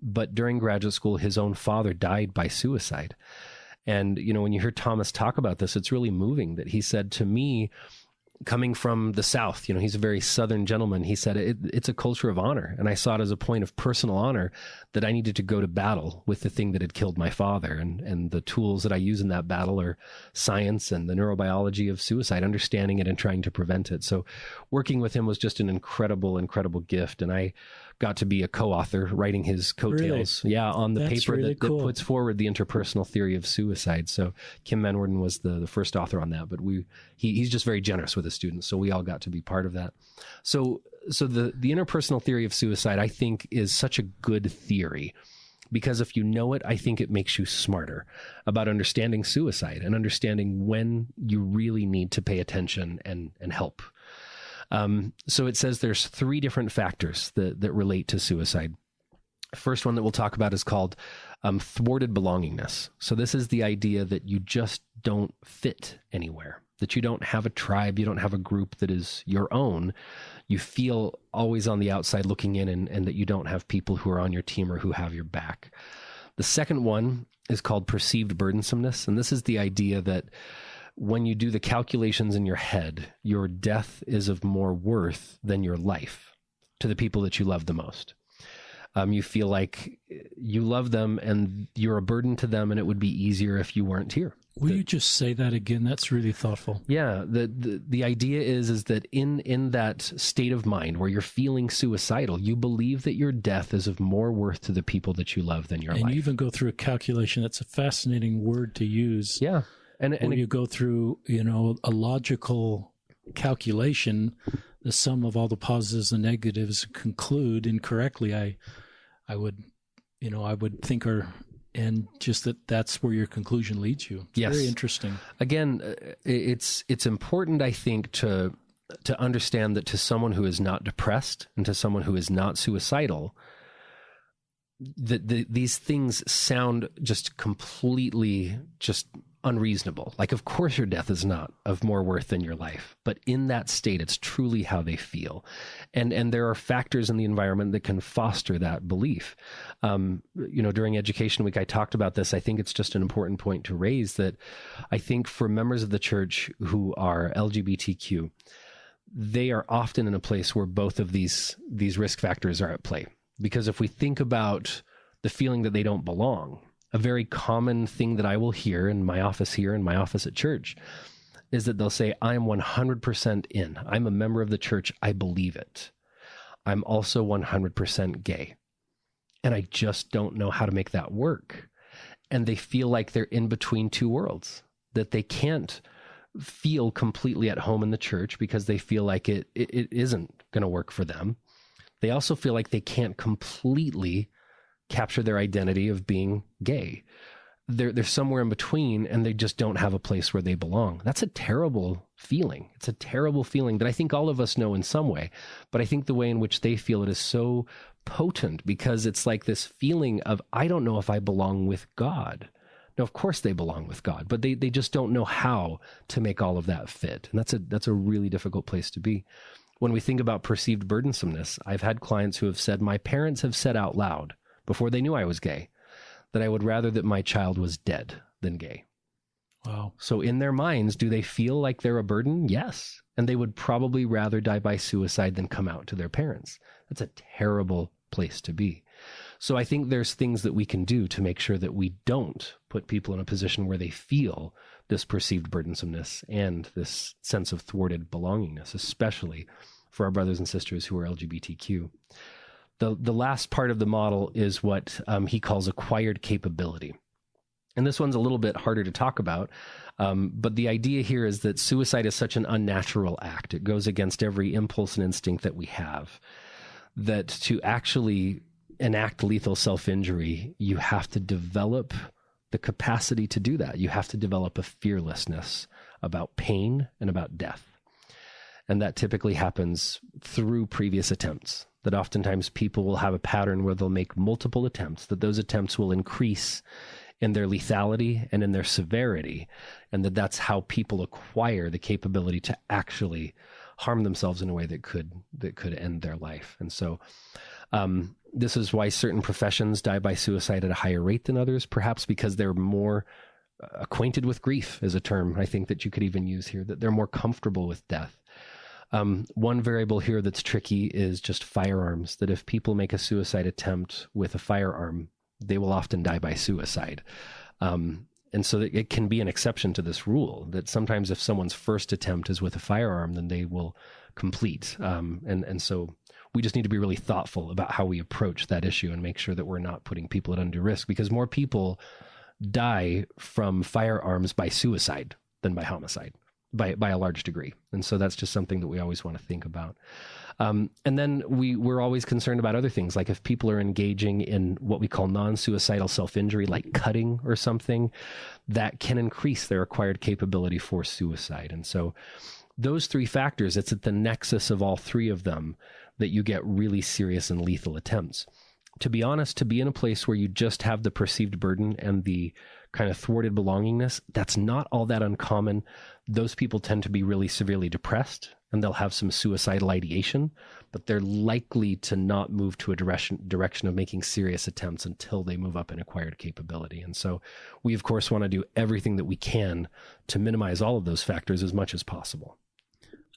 But during graduate school, his own father died by suicide. And, when you hear Thomas talk about this, it's really moving that he said to me, coming from the South, he's a very Southern gentleman. He said, it's a culture of honor. And I saw it as a point of personal honor that I needed to go to battle with the thing that had killed my father. And the tools that I use in that battle are science and the neurobiology of suicide, understanding it and trying to prevent it. So working with him was just an incredible, incredible gift. And I got to be a co-author writing his coattails. Really? Yeah, on the paper really that puts forward the interpersonal theory of suicide. So Kim Manwarden was the first author on that, but he's just very generous with his students. So we all got to be part of that. So the interpersonal theory of suicide, I think, is such a good theory, because if you know it, I think it makes you smarter about understanding suicide and understanding when you really need to pay attention and help. So it says there's 3 different factors that relate to suicide. First one that we'll talk about is called thwarted belongingness. So this is the idea that you just don't fit anywhere, that you don't have a tribe, you don't have a group that is your own. You feel always on the outside looking in, and that you don't have people who are on your team or who have your back. The second one is called perceived burdensomeness. And this is the idea that when you do the calculations in your head, your death is of more worth than your life to the people that you love the most. You feel like you love them and you're a burden to them, and it would be easier if you weren't here. Will you just say that again? That's really thoughtful. Yeah. The idea is that in that state of mind where you're feeling suicidal, you believe that your death is of more worth to the people that you love than your life. And you even go through a calculation. That's a fascinating word to use. Yeah. And you go through, a logical calculation, the sum of all the positives and negatives, conclude incorrectly. I would think, and just that's where your conclusion leads you. It's very interesting. Again, it's important, I think, to understand that to someone who is not depressed and to someone who is not suicidal, that these things sound just completely just unreasonable. Like, of course your death is not of more worth than your life, but in that state, it's truly how they feel. And there are factors in the environment that can foster that belief. During Education Week, I talked about this. I think it's just an important point to raise, that I think for members of the church who are LGBTQ, they are often in a place where both of these risk factors are at play. Because if we think about the feeling that they don't belong, a very common thing that I will hear in my office here, in my office at church, is that they'll say, I'm 100% in. I'm a member of the church. I believe it. I'm also 100% gay. And I just don't know how to make that work. And they feel like they're in between two worlds, that they can't feel completely at home in the church because they feel like it isn't going to work for them. They also feel like they can't completely capture their identity of being gay. they're somewhere in between, and they just don't have a place where they belong. That's a terrible feeling. It's a terrible feeling that I think all of us know in some way, but I think the way in which they feel it is so potent, because it's like this feeling of, I don't know if I belong with God. Now, of course they belong with God, but they just don't know how to make all of that fit. And that's a really difficult place to be. When we think about perceived burdensomeness, I've had clients who have said, my parents have said out loud before they knew I was gay, that I would rather that my child was dead than gay. Wow. So in their minds, do they feel like they're a burden? Yes. And they would probably rather die by suicide than come out to their parents. That's a terrible place to be. So I think there's things that we can do to make sure that we don't put people in a position where they feel this perceived burdensomeness and this sense of thwarted belongingness, especially for our brothers and sisters who are LGBTQ. The last part of the model is what he calls acquired capability. And this one's a little bit harder to talk about, but the idea here is that suicide is such an unnatural act. It goes against every impulse and instinct that we have, that to actually enact lethal self-injury, you have to develop the capacity to do that. You have to develop a fearlessness about pain and about death. And that typically happens through previous attempts. That oftentimes people will have a pattern where they'll make multiple attempts, that those attempts will increase in their lethality and in their severity, and that's how people acquire the capability to actually harm themselves in a way that could end their life. And so this is why certain professions die by suicide at a higher rate than others, perhaps because they're more acquainted with grief, is a term I think that you could even use here, that they're more comfortable with death. One variable here that's tricky is just firearms, that if people make a suicide attempt with a firearm, they will often die by suicide. And so that it can be an exception to this rule, that sometimes if someone's first attempt is with a firearm, then they will complete. And so we just need to be really thoughtful about how we approach that issue and make sure that we're not putting people at undue risk, because more people die from firearms by suicide than by homicide. By a large degree. And so that's just something that we always want to think about. And then we're always concerned about other things, like if people are engaging in what we call non-suicidal self-injury, like cutting or something, that can increase their acquired capability for suicide. And so those three factors, it's at the nexus of all three of them that you get really serious and lethal attempts. To be honest, to be in a place where you just have the perceived burden and the kind of thwarted belongingness, that's not all that uncommon. Those people tend to be really severely depressed, and they'll have some suicidal ideation, but they're likely to not move to a direction of making serious attempts until they move up in acquired capability. And so we, of course, want to do everything that we can to minimize all of those factors as much as possible.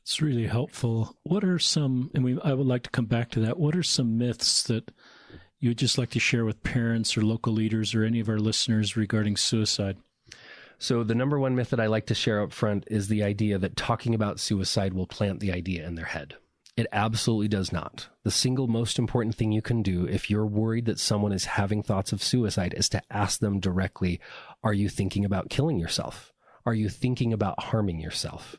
It's really helpful. What are some, and I would like to come back to that, what are some myths that you would just like to share with parents or local leaders or any of our listeners regarding suicide? So the number one myth that I like to share up front is the idea that talking about suicide will plant the idea in their head. It absolutely does not. The single most important thing you can do if you're worried that someone is having thoughts of suicide is to ask them directly, are you thinking about killing yourself? Are you thinking about harming yourself?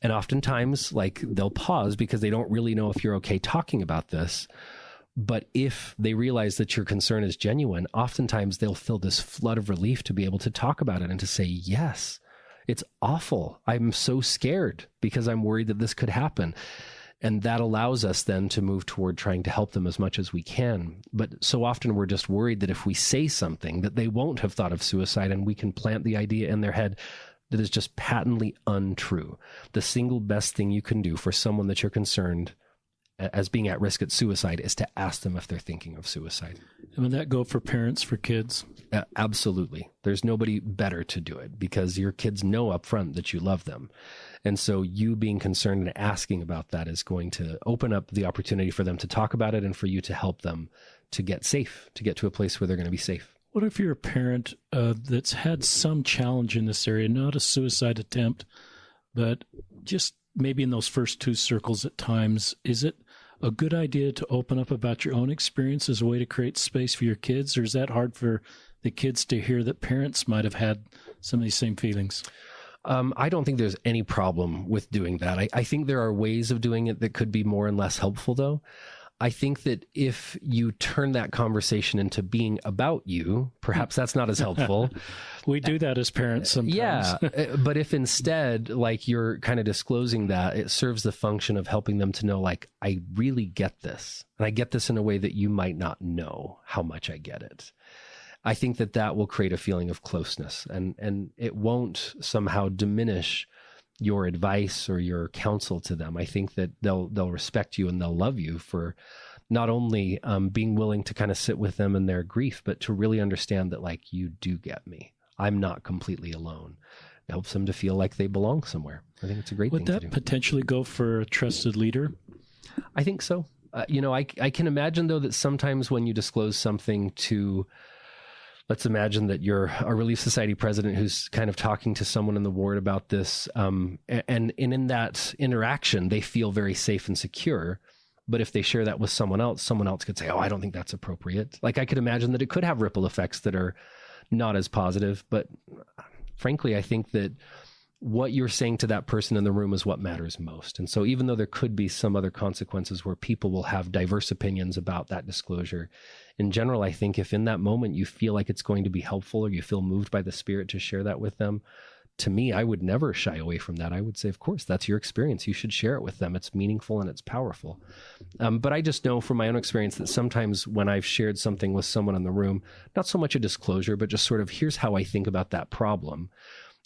And oftentimes, they'll pause because they don't really know if you're okay talking about this. But if they realize that your concern is genuine, oftentimes they'll feel this flood of relief to be able to talk about it and to say, yes, it's awful. I'm so scared because I'm worried that this could happen. And that allows us then to move toward trying to help them as much as we can. But so often we're just worried that if we say something that they won't have thought of suicide, and we can plant the idea in their head that is just patently untrue. The single best thing you can do for someone that you're concerned as being at risk at suicide is to ask them if they're thinking of suicide. And would that go for parents, for kids? Absolutely. There's nobody better to do it because your kids know up front that you love them. And so you being concerned and asking about that is going to open up the opportunity for them to talk about it and for you to help them to get safe, to get to a place where they're going to be safe. What if you're a parent that's had some challenge in this area, not a suicide attempt, but just maybe in those first two circles at times? Is it a good idea to open up about your own experience as a way to create space for your kids, or is that hard for the kids to hear that parents might have had some of these same feelings? I don't think there's any problem with doing that. I think there are ways of doing it that could be more and less helpful, though. I think that if you turn that conversation into being about you, perhaps that's not as helpful. We do that as parents sometimes. Yeah. But if instead, like, you're kind of disclosing that, it serves the function of helping them to know, like, I really get this. And I get this in a way that you might not know how much I get it. I think that that will create a feeling of closeness, and it won't somehow diminish your advice or your counsel to them. I think that they'll respect you and they'll love you for not only being willing to kind of sit with them in their grief, but to really understand that, like, you do get me. I'm not completely alone. It helps them to feel like they belong somewhere. I think it's a great thing to do. Would that potentially go for a trusted leader? I think so. I can imagine, though, that sometimes when you disclose something to, let's imagine that you're a Relief Society president who's kind of talking to someone in the ward about this, and in that interaction, they feel very safe and secure. But if they share that with someone else could say, oh, I don't think that's appropriate. Like, I could imagine that it could have ripple effects that are not as positive. But frankly, I think that what you're saying to that person in the room is what matters most. And so even though there could be some other consequences where people will have diverse opinions about that disclosure, in general, I think if in that moment you feel like it's going to be helpful or you feel moved by the Spirit to share that with them, to me, I would never shy away from that. I would say, of course, that's your experience. You should share it with them. It's meaningful and it's powerful. But I just know from my own experience that sometimes when I've shared something with someone in the room, not so much a disclosure, but just sort of, here's how I think about that problem,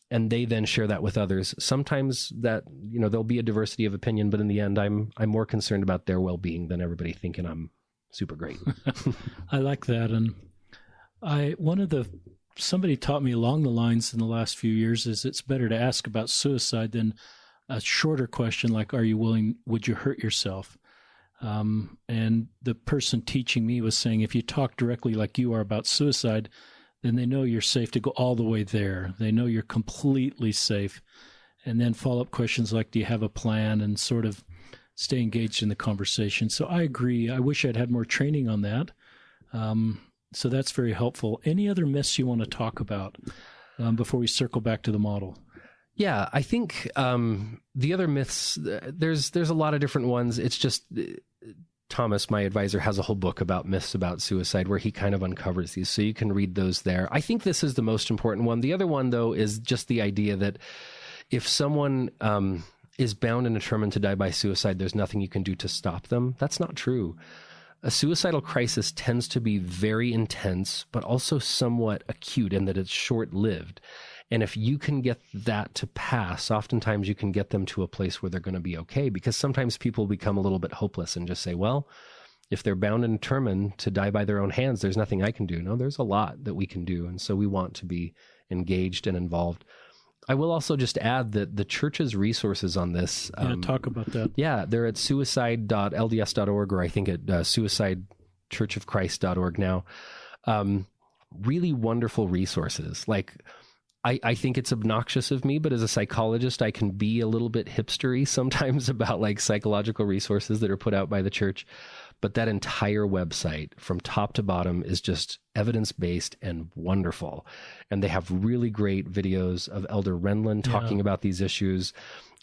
and they then share that with others, sometimes that, there'll be a diversity of opinion, but in the end, I'm more concerned about their well-being than everybody thinking I'm super great. I like that. And somebody taught me along the lines in the last few years is it's better to ask about suicide than a shorter question like, would you hurt yourself? And the person teaching me was saying, if you talk directly like you are about suicide, then they know you're safe to go all the way there. They know you're completely safe. And then follow-up questions like, do you have a plan? And sort of stay engaged in the conversation. So I agree. I wish I'd had more training on that. So that's very helpful. Any other myths you want to talk about before we circle back to the model? Yeah, I think the other myths, there's a lot of different ones. It's just Thomas, my advisor, has a whole book about myths about suicide where he kind of uncovers these. So you can read those there. I think this is the most important one. The other one, though, is just the idea that if someone is bound and determined to die by suicide, there's nothing you can do to stop them. That's not true. A suicidal crisis tends to be very intense, but also somewhat acute in that it's short-lived. And if you can get that to pass, oftentimes you can get them to a place where they're going to be okay, because sometimes people become a little bit hopeless and just say, well, if they're bound and determined to die by their own hands, there's nothing I can do. No, there's a lot that we can do. And so we want to be engaged and involved. I will also just add that the church's resources on this... talk about that. Yeah, they're at suicide.lds.org, or I think at suicidechurchofchrist.org now. Really wonderful resources. Like, I think it's obnoxious of me, but as a psychologist, I can be a little bit hipstery sometimes about like psychological resources that are put out by the church. But that entire website from top to bottom is just evidence-based and wonderful. And they have really great videos of Elder Renlund talking about these issues.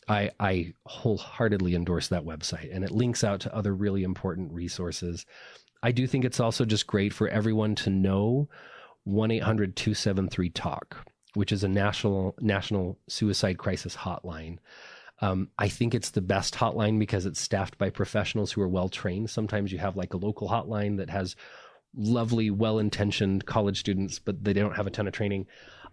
I wholeheartedly endorse that website, and it links out to other really important resources. I do think it's also just great for everyone to know 1-800-273-TALK, which is a national suicide crisis hotline. I think it's the best hotline because it's staffed by professionals who are well-trained. Sometimes you have like a local hotline that has lovely, well-intentioned college students, but they don't have a ton of training.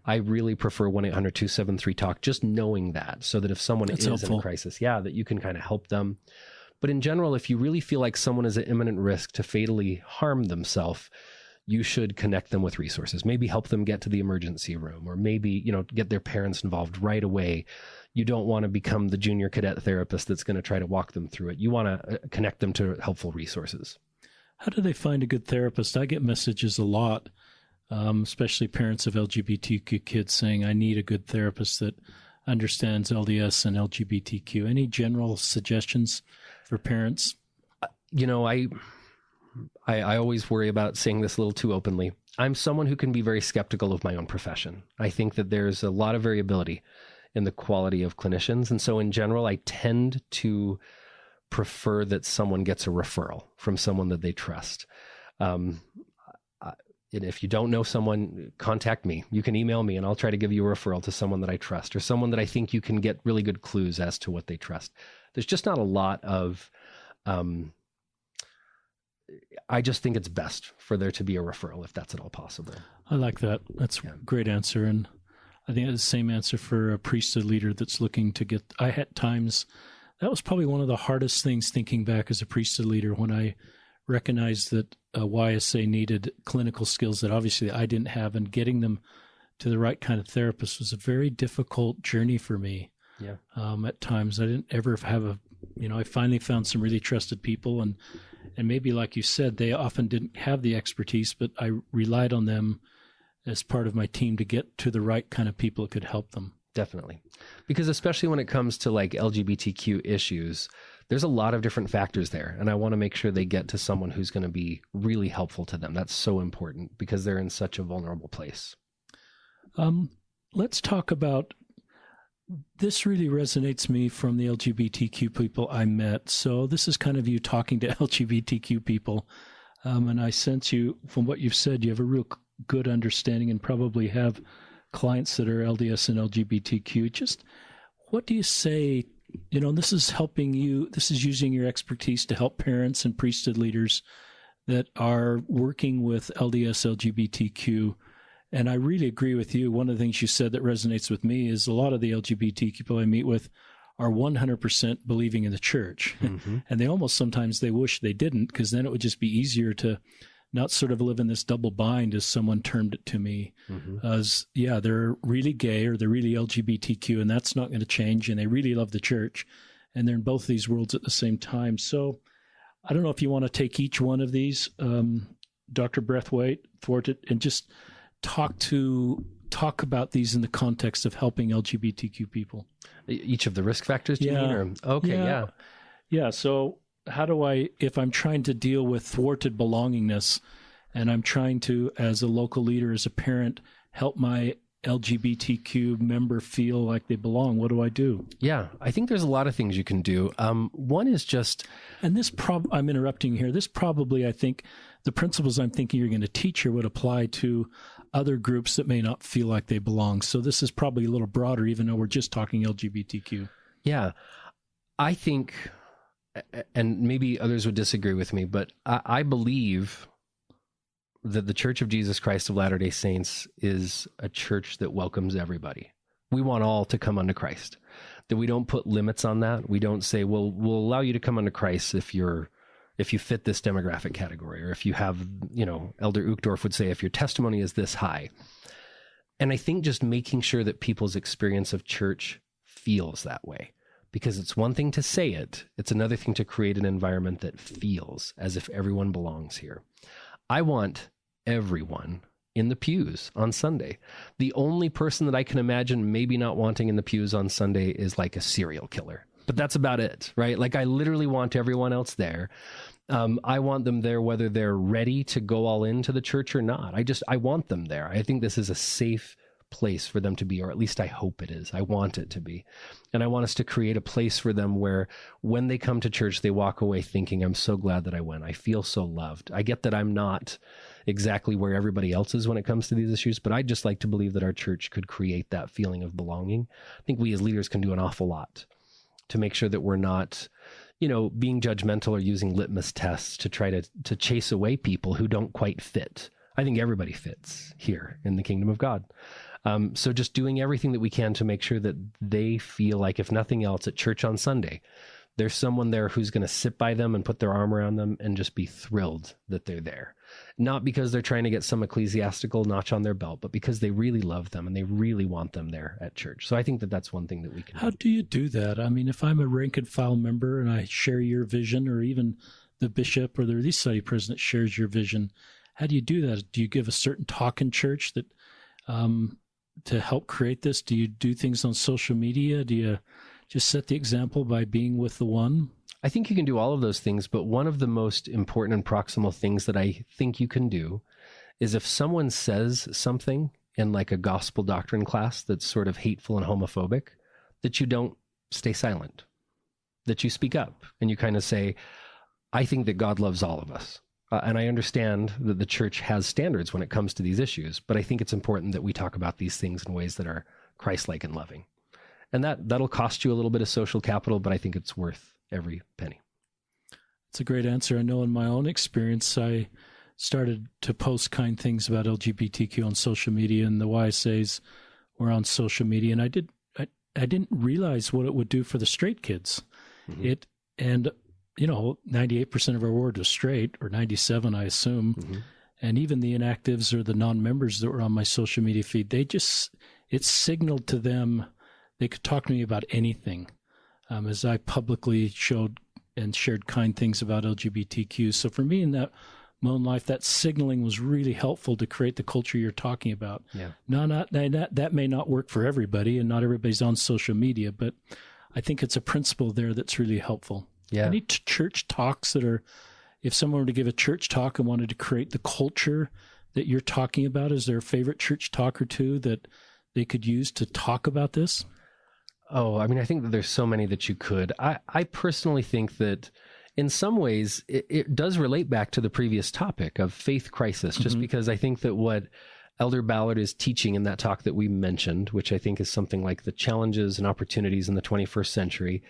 I really prefer 1-800-273-TALK, just knowing that, so that if someone is in a crisis, that you can kind of help them. But in general, if you really feel like someone is at imminent risk to fatally harm themselves, you should connect them with resources. Maybe help them get to the emergency room, or maybe, get their parents involved right away. You don't want to become the junior cadet therapist that's going to try to walk them through it. You want to connect them to helpful resources. How do they find a good therapist? I get messages a lot, especially parents of LGBTQ kids saying, I need a good therapist that understands LDS and LGBTQ. Any general suggestions for parents? I always worry about saying this a little too openly. I'm someone who can be very skeptical of my own profession. I think that there's a lot of variability in the quality of clinicians. And so in general, I tend to prefer that someone gets a referral from someone that they trust. And if you don't know someone, contact me. You can email me and I'll try to give you a referral to someone that I trust or someone that I think you can get really good clues as to what they trust. There's just not a lot of, I just think it's best for there to be a referral if that's at all possible. I like that. That's a great answer. And I think it's the same answer for a priesthood leader that's looking to get, I had times, that was probably one of the hardest things thinking back as a priesthood leader when I recognized that YSA needed clinical skills that obviously I didn't have, and getting them to the right kind of therapist was a very difficult journey for me. Yeah. At times I didn't ever have I finally found some really trusted people, and maybe like you said, they often didn't have the expertise, but I relied on them as part of my team to get to the right kind of people that could help them. Definitely. Because especially when it comes to like LGBTQ issues, there's a lot of different factors there. And I want to make sure they get to someone who's going to be really helpful to them. That's so important because they're in such a vulnerable place. Let's talk about, this really resonates me from the LGBTQ people I met. So this is kind of you talking to LGBTQ people. And I sense you, from what you've said, you have a real good understanding and probably have clients that are LDS and LGBTQ. Just what do you say? This is helping you. This is using your expertise to help parents and priesthood leaders that are working with LDS LGBTQ. And I really agree with you. One of the things you said that resonates with me is a lot of the LGBT people I meet with are 100% believing in the church. Mm-hmm. And they almost sometimes they wish they didn't, because then it would just be easier to not sort of live in this double bind, as someone termed it to me, as, they're really gay or they're really LGBTQ, and that's not going to change, and they really love the church, and they're in both of these worlds at the same time. So I don't know if you want to take each one of these, Dr. Braithwaite, and just talk about these in the context of helping LGBTQ people. Each of the risk factors, do you mean? Or, okay, yeah. So how do I, if I'm trying to deal with thwarted belongingness and I'm trying to, as a local leader, as a parent, help my LGBTQ member feel like they belong, what do I do? Yeah, I think there's a lot of things you can do. One is just... And this I'm interrupting here. This probably, I think, the principles I'm thinking you're going to teach here would apply to other groups that may not feel like they belong. So this is probably a little broader, even though we're just talking LGBTQ. Yeah, I think... and maybe others would disagree with me, but I believe that the Church of Jesus Christ of Latter-day Saints is a church that welcomes everybody. We want all to come unto Christ, that we don't put limits on that. We don't say, well, we'll allow you to come unto Christ if you fit this demographic category, or if you have, Elder Uchtdorf would say, if your testimony is this high. And I think just making sure that people's experience of church feels that way. Because it's one thing to say it, it's another thing to create an environment that feels as if everyone belongs here. I want everyone in the pews on Sunday. The only person that I can imagine maybe not wanting in the pews on Sunday is like a serial killer. But that's about it, right? Like I literally want everyone else there. I want them there whether they're ready to go all into the church or not. I want them there. I think this is a safe place for them to be, or at least I hope it is. I want it to be. And I want us to create a place for them where when they come to church, they walk away thinking, I'm so glad that I went. I feel so loved. I get that I'm not exactly where everybody else is when it comes to these issues, but I'd just like to believe that our church could create that feeling of belonging. I think we as leaders can do an awful lot to make sure that we're not, being judgmental or using litmus tests to try to chase away people who don't quite fit. I think everybody fits here in the kingdom of God. So just doing everything that we can to make sure that they feel like, if nothing else, at church on Sunday, there's someone there who's going to sit by them and put their arm around them and just be thrilled that they're there. Not because they're trying to get some ecclesiastical notch on their belt, but because they really love them and they really want them there at church. So I think that that's one thing that we can do. How do you do that? I mean, if I'm a rank and file member and I share your vision, or even the bishop or the Relief Society president shares your vision, how do you do that? Do you give a certain talk in church that to help create this? Do you do things on social media? Do you just set the example by being with the one? I think you can do all of those things, but one of the most important and proximal things that I think you can do is if someone says something in like a gospel doctrine class that's sort of hateful and homophobic, that you don't stay silent. that you speak up and you kind of say, I think that God loves all of us. And I understand that the church has standards when it comes to these issues, but I think it's important that we talk about these things in ways that are Christ-like and loving. And that'll cost you a little bit of social capital, but I think it's worth every penny. It's a great answer. I know in my own experience, I started to post kind things about LGBTQ on social media, and the YSAs were on social media, and I didn't realize what it would do for the straight kids. Mm-hmm. 98% of our ward was straight, or 97, I assume. Mm-hmm. And even the inactives or the non-members that were on my social media feed, it signaled to them they could talk to me about anything, as I publicly showed and shared kind things about LGBTQ. So for me in my own life, that signaling was really helpful to create the culture you're talking about. Yeah. That may not work for everybody, and not everybody's on social media, but I think it's a principle there that's really helpful. Yeah. Any church talks that are, if someone were to give a church talk and wanted to create the culture that you're talking about, is there a favorite church talk or two that they could use to talk about this? Oh, I mean, I think that there's so many that you could. I personally think that in some ways it does relate back to the previous topic of faith crisis, just mm-hmm. because I think that what Elder Ballard is teaching in that talk that we mentioned, which I think is something like the challenges and opportunities in the 21st century,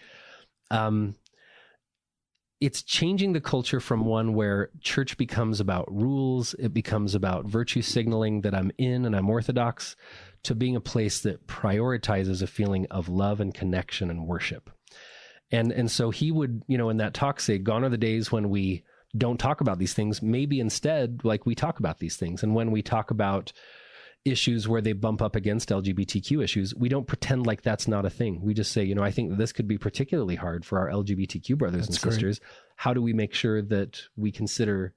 it's changing the culture from one where church becomes about rules, it becomes about virtue signaling that I'm in and I'm orthodox, to being a place that prioritizes a feeling of love and connection and worship. And so he would, in that talk say, gone are the days when we don't talk about these things. Maybe instead, like, we talk about these things. And when we talk about issues where they bump up against LGBTQ issues, we don't pretend like that's not a thing. We just say, I think that this could be particularly hard for our LGBTQ brothers and sisters. Great. How do we make sure that we consider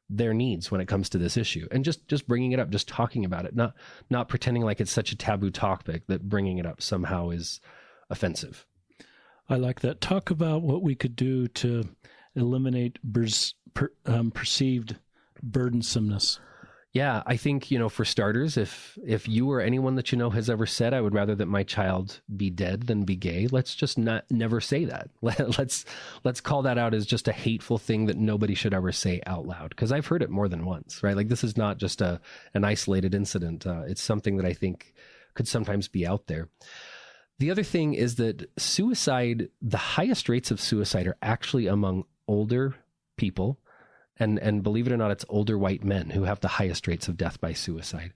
their needs when it comes to this issue? And just bringing it up, just talking about it, not pretending like it's such a taboo topic that bringing it up somehow is offensive. I like that. Talk about what we could do to eliminate perceived burdensomeness. Yeah, I think, for starters, if you or anyone that has ever said, I would rather that my child be dead than be gay, let's just never say that. Let's call that out as just a hateful thing that nobody should ever say out loud, because I've heard it more than once, right? Like, this is not just an isolated incident. It's something that I think could sometimes be out there. The other thing is that suicide, the highest rates of suicide are actually among older people. And believe it or not, it's older white men who have the highest rates of death by suicide.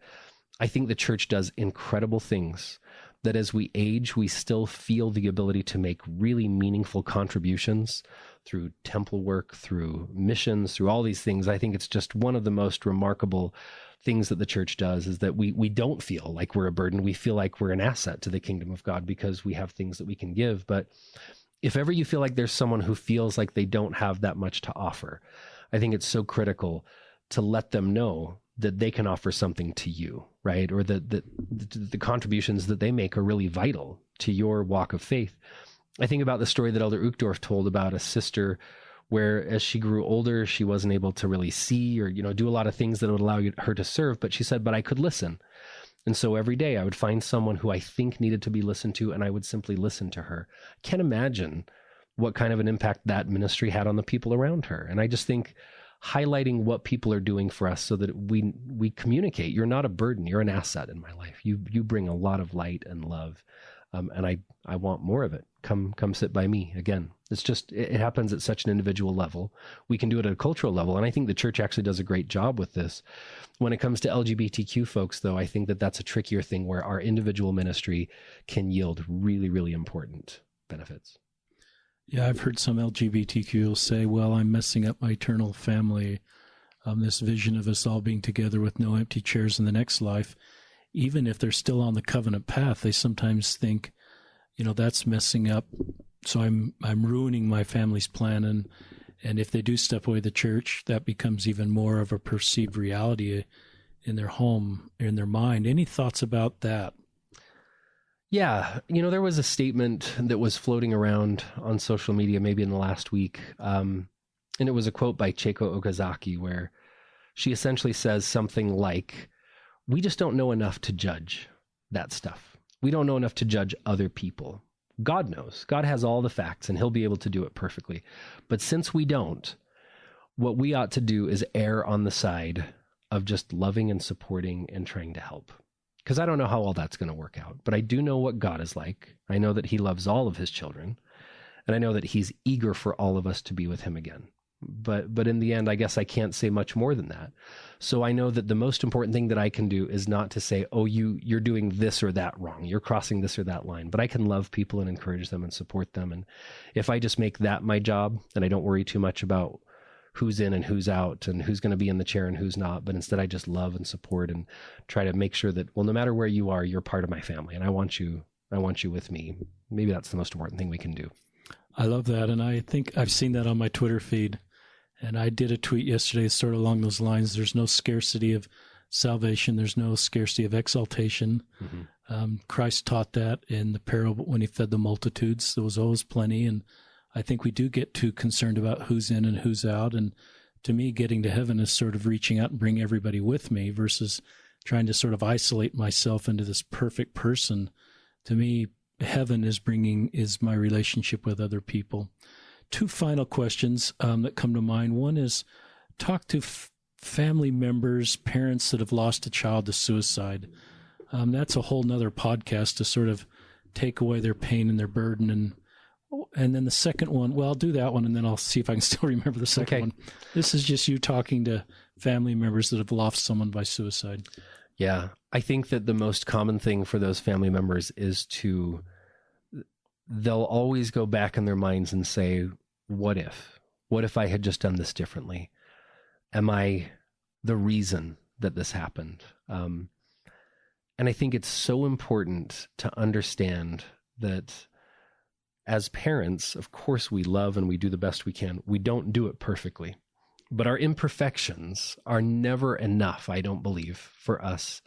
I think the church does incredible things that as we age, we still feel the ability to make really meaningful contributions through temple work, through missions, through all these things. I think it's just one of the most remarkable things that the church does, is that we don't feel like we're a burden. We feel like we're an asset to the kingdom of God because we have things that we can give. But if ever you feel like there's someone who feels like they don't have that much to offer, I think it's so critical to let them know that they can offer something to you, right? Or that the contributions that they make are really vital to your walk of faith. I think about the story that Elder Uchtdorf told about a sister where, as she grew older, she wasn't able to really see or, do a lot of things that would allow her to serve. But she said, but I could listen. And so every day I would find someone who I think needed to be listened to, and I would simply listen to her. I can't imagine what kind of an impact that ministry had on the people around her. And I just think highlighting what people are doing for us so that we communicate. You're not a burden. You're an asset in my life. You bring a lot of light and love. And I want more of it. Come sit by me. Again, it's just, it happens at such an individual level. We can do it at a cultural level. And I think the church actually does a great job with this. When it comes to LGBTQ folks, though, I think that that's a trickier thing where our individual ministry can yield really, really important benefits. Yeah, I've heard some LGBTQ say, well, I'm messing up my eternal family. This vision of us all being together with no empty chairs in the next life. Even if they're still on the covenant path, they sometimes think, that's messing up. So I'm ruining my family's plan. And if they do step away the church, that becomes even more of a perceived reality in their home, in their mind. Any thoughts about that? Yeah. There was a statement that was floating around on social media, maybe in the last week. And it was a quote by Chieko Okazaki, where she essentially says something like, we just don't know enough to judge that stuff. We don't know enough to judge other people. God knows. God has all the facts, and he'll be able to do it perfectly. But since we don't, what we ought to do is err on the side of just loving and supporting and trying to help. Because I don't know how all that's going to work out, but I do know what God is like. I know that he loves all of his children, and I know that he's eager for all of us to be with him again. But in the end, I guess I can't say much more than that. So I know that the most important thing that I can do is not to say, oh, you're doing this or that wrong. You're crossing this or that line. But I can love people and encourage them and support them. And if I just make that my job, and I don't worry too much about who's in and who's out and who's going to be in the chair and who's not, but instead I just love and support and try to make sure that, well, no matter where you are, you're part of my family, and I want you with me. Maybe that's the most important thing we can do. I love that. And I think I've seen that on my Twitter feed. And I did a tweet yesterday sort of along those lines. There's no scarcity of salvation. There's no scarcity of exaltation. Mm-hmm. Christ taught that in the parable when he fed the multitudes. There was always plenty. And I think we do get too concerned about who's in and who's out. And to me, getting to heaven is sort of reaching out and bring everybody with me versus trying to sort of isolate myself into this perfect person. To me, heaven is my relationship with other people. Two final questions that come to mind. One is talk to family members, parents that have lost a child to suicide. That's a whole nother podcast to sort of take away their pain and their burden. And then the second one, well, I'll do that one, and then I'll see if I can still remember the second one. This is just you talking to family members that have lost someone by suicide. Yeah, I think that the most common thing for those family members is they'll always go back in their minds and say, what if I had just done this differently? Am I the reason that this happened? And I think it's so important to understand that as parents, of course, we love and we do the best we can. We don't do it perfectly, but our imperfections are never enough, I don't believe, for us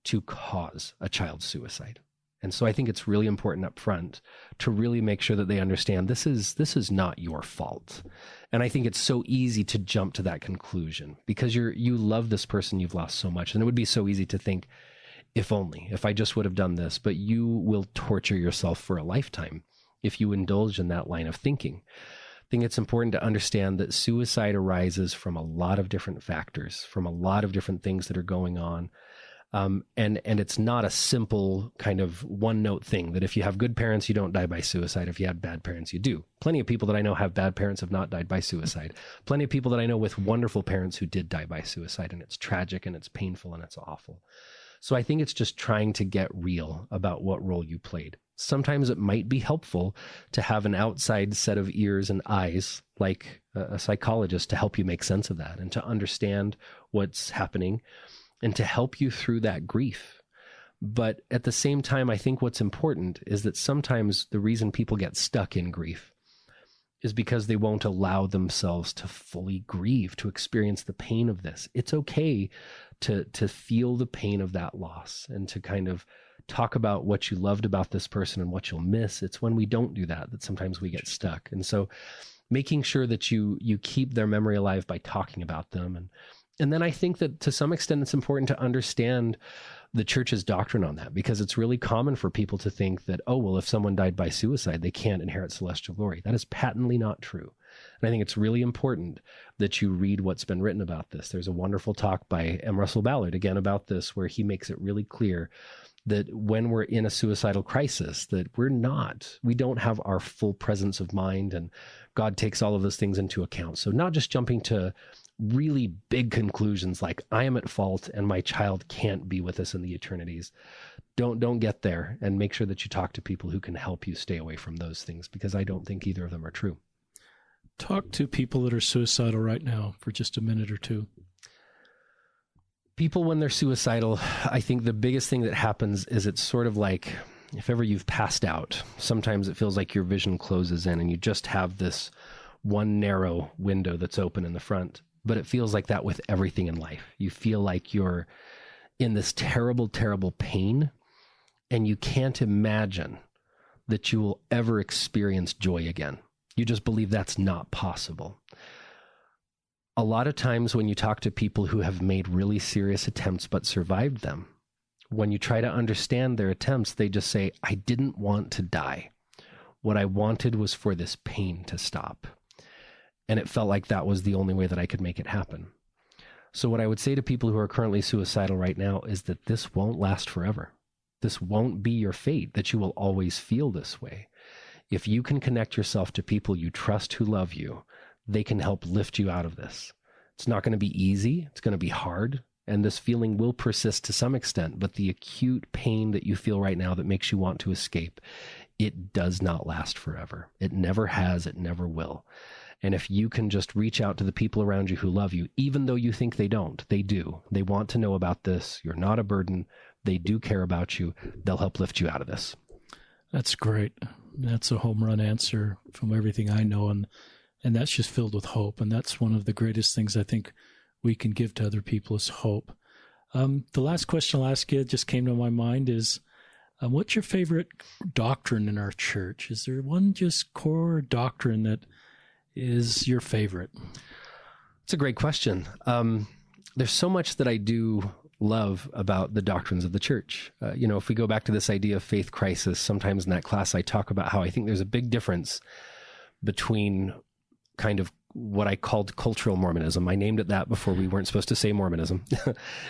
to cause a child's suicide. And so I think it's really important up front to really make sure that they understand this is not your fault. And I think it's so easy to jump to that conclusion because you love this person you've lost so much. And it would be so easy to think, if I just would have done this, but you will torture yourself for a lifetime if you indulge in that line of thinking. I think it's important to understand that suicide arises from a lot of different factors, from a lot of different things that are going on. And it's not a simple kind of one note thing that if you have good parents, you don't die by suicide. If you have bad parents, you do. Plenty of people that I know have bad parents have not died by suicide. Plenty of people that I know with wonderful parents who did die by suicide, and it's tragic and it's painful and it's awful. So I think it's just trying to get real about what role you played. Sometimes it might be helpful to have an outside set of ears and eyes, like a psychologist, to help you make sense of that and to understand what's happening and to help you through that grief. But at the same time, I think what's important is that sometimes the reason people get stuck in grief is because they won't allow themselves to fully grieve, to experience the pain of this. It's okay to feel the pain of that loss and to kind of talk about what you loved about this person and what you'll miss. It's when we don't do that sometimes we get stuck. And so making sure that you keep their memory alive by talking about them. And then I think that to some extent, it's important to understand the church's doctrine on that, because it's really common for people to think that, oh, well, if someone died by suicide, they can't inherit celestial glory. That is patently not true. And I think it's really important that you read what's been written about this. There's a wonderful talk by M. Russell Ballard, again, about this, where he makes it really clear that when we're in a suicidal crisis, that we don't have our full presence of mind, and God takes all of those things into account. So not just jumping to really big conclusions like I am at fault and my child can't be with us in the eternities. Don't get there, and make sure that you talk to people who can help you stay away from those things, because I don't think either of them are true. Talk to people that are suicidal right now for just a minute or two. People, when they're suicidal, I think the biggest thing that happens is it's sort of like if ever you've passed out, sometimes it feels like your vision closes in and you just have this one narrow window that's open in the front. But it feels like that with everything in life. You feel like you're in this terrible, terrible pain, and you can't imagine that you will ever experience joy again. You just believe that's not possible. A lot of times when you talk to people who have made really serious attempts but survived them, when you try to understand their attempts, they just say, I didn't want to die. What I wanted was for this pain to stop. And it felt like that was the only way that I could make it happen. So what I would say to people who are currently suicidal right now is that this won't last forever. This won't be your fate, that you will always feel this way. If you can connect yourself to people you trust who love you, they can help lift you out of this. It's not going to be easy. It's going to be hard. And this feeling will persist to some extent, but the acute pain that you feel right now that makes you want to escape, it does not last forever. It never has. It never will. And if you can just reach out to the people around you who love you, even though you think they don't, they do. They want to know about this. You're not a burden. They do care about you. They'll help lift you out of this. That's great. That's a home run answer from everything I know. And that's just filled with hope. And that's one of the greatest things I think we can give to other people is hope. The last question I'll ask you just came to my mind is, what's your favorite doctrine in our church? Is there one just core doctrine that is your favorite? It's a great question. There's so much that I do love about the doctrines of the church. If we go back to this idea of faith crisis, sometimes in that class I talk about how I think there's a big difference between kind of what I called cultural Mormonism. I named it that before we weren't supposed to say Mormonism.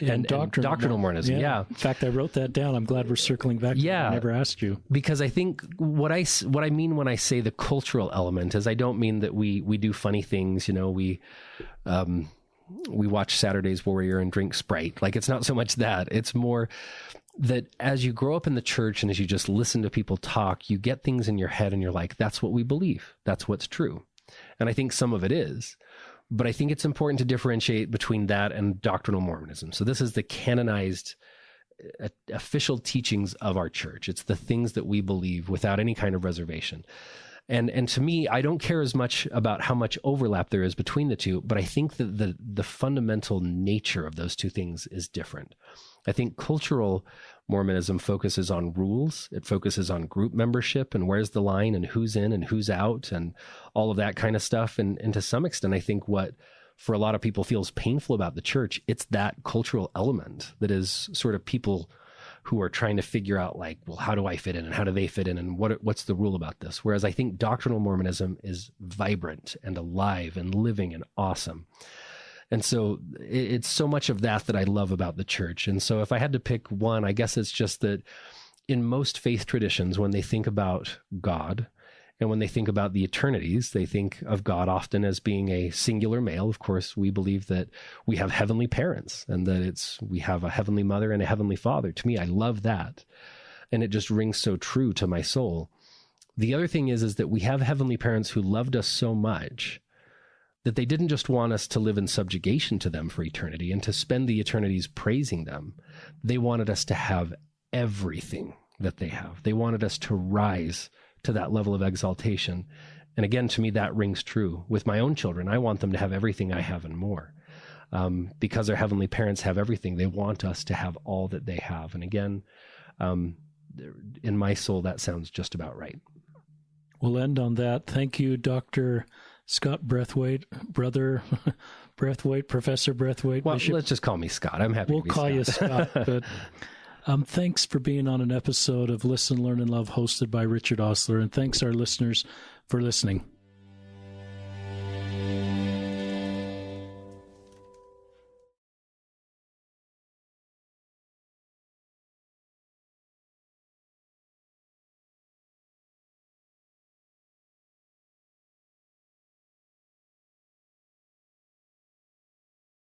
and doctrinal Mormonism. Yeah. In fact, I wrote that down. I'm glad we're circling back. Yeah. I never asked you. Because I think what I mean when I say the cultural element is I don't mean that we do funny things. We watch Saturday's Warrior and drink Sprite. Like, it's not so much that. It's more that as you grow up in the church and as you just listen to people talk, you get things in your head and you're like, that's what we believe. That's what's true. And I think some of it is, but I think it's important to differentiate between that and doctrinal Mormonism. So this is the canonized official teachings of our church. It's the things that we believe without any kind of reservation. And to me, I don't care as much about how much overlap there is between the two, but I think that the fundamental nature of those two things is different. I think cultural Mormonism focuses on rules. It focuses on group membership and where's the line and who's in and who's out and all of that kind of stuff. And to some extent, I think what for a lot of people feels painful about the church, it's that cultural element that is sort of people who are trying to figure out like, well, how do I fit in and how do they fit in and what's the rule about this? Whereas I think doctrinal Mormonism is vibrant and alive and living and awesome. And so it's so much of that I love about the church. And so if I had to pick one, I guess it's just that in most faith traditions, when they think about God and when they think about the eternities, they think of God often as being a singular male. Of course, we believe that we have heavenly parents and that we have a heavenly mother and a heavenly father. To me, I love that. And it just rings so true to my soul. The other thing is that we have heavenly parents who loved us so much that they didn't just want us to live in subjugation to them for eternity and to spend the eternities praising them. They wanted us to have everything that they have. They wanted us to rise to that level of exaltation. And again, to me, that rings true. With my own children, I want them to have everything I have and more. Because their heavenly parents have everything, they want us to have all that they have. And again, in my soul, that sounds just about right. We'll end on that. Thank you, Dr. Scott Braithwaite, Brother Braithwaite, Professor Braithwaite. Well, Bishop. Let's just call me Scott. I'm happy we'll to be call Scott. you Scott. But thanks for being on an episode of Listen, Learn, and Love hosted by Richard Osler. And thanks our listeners for listening.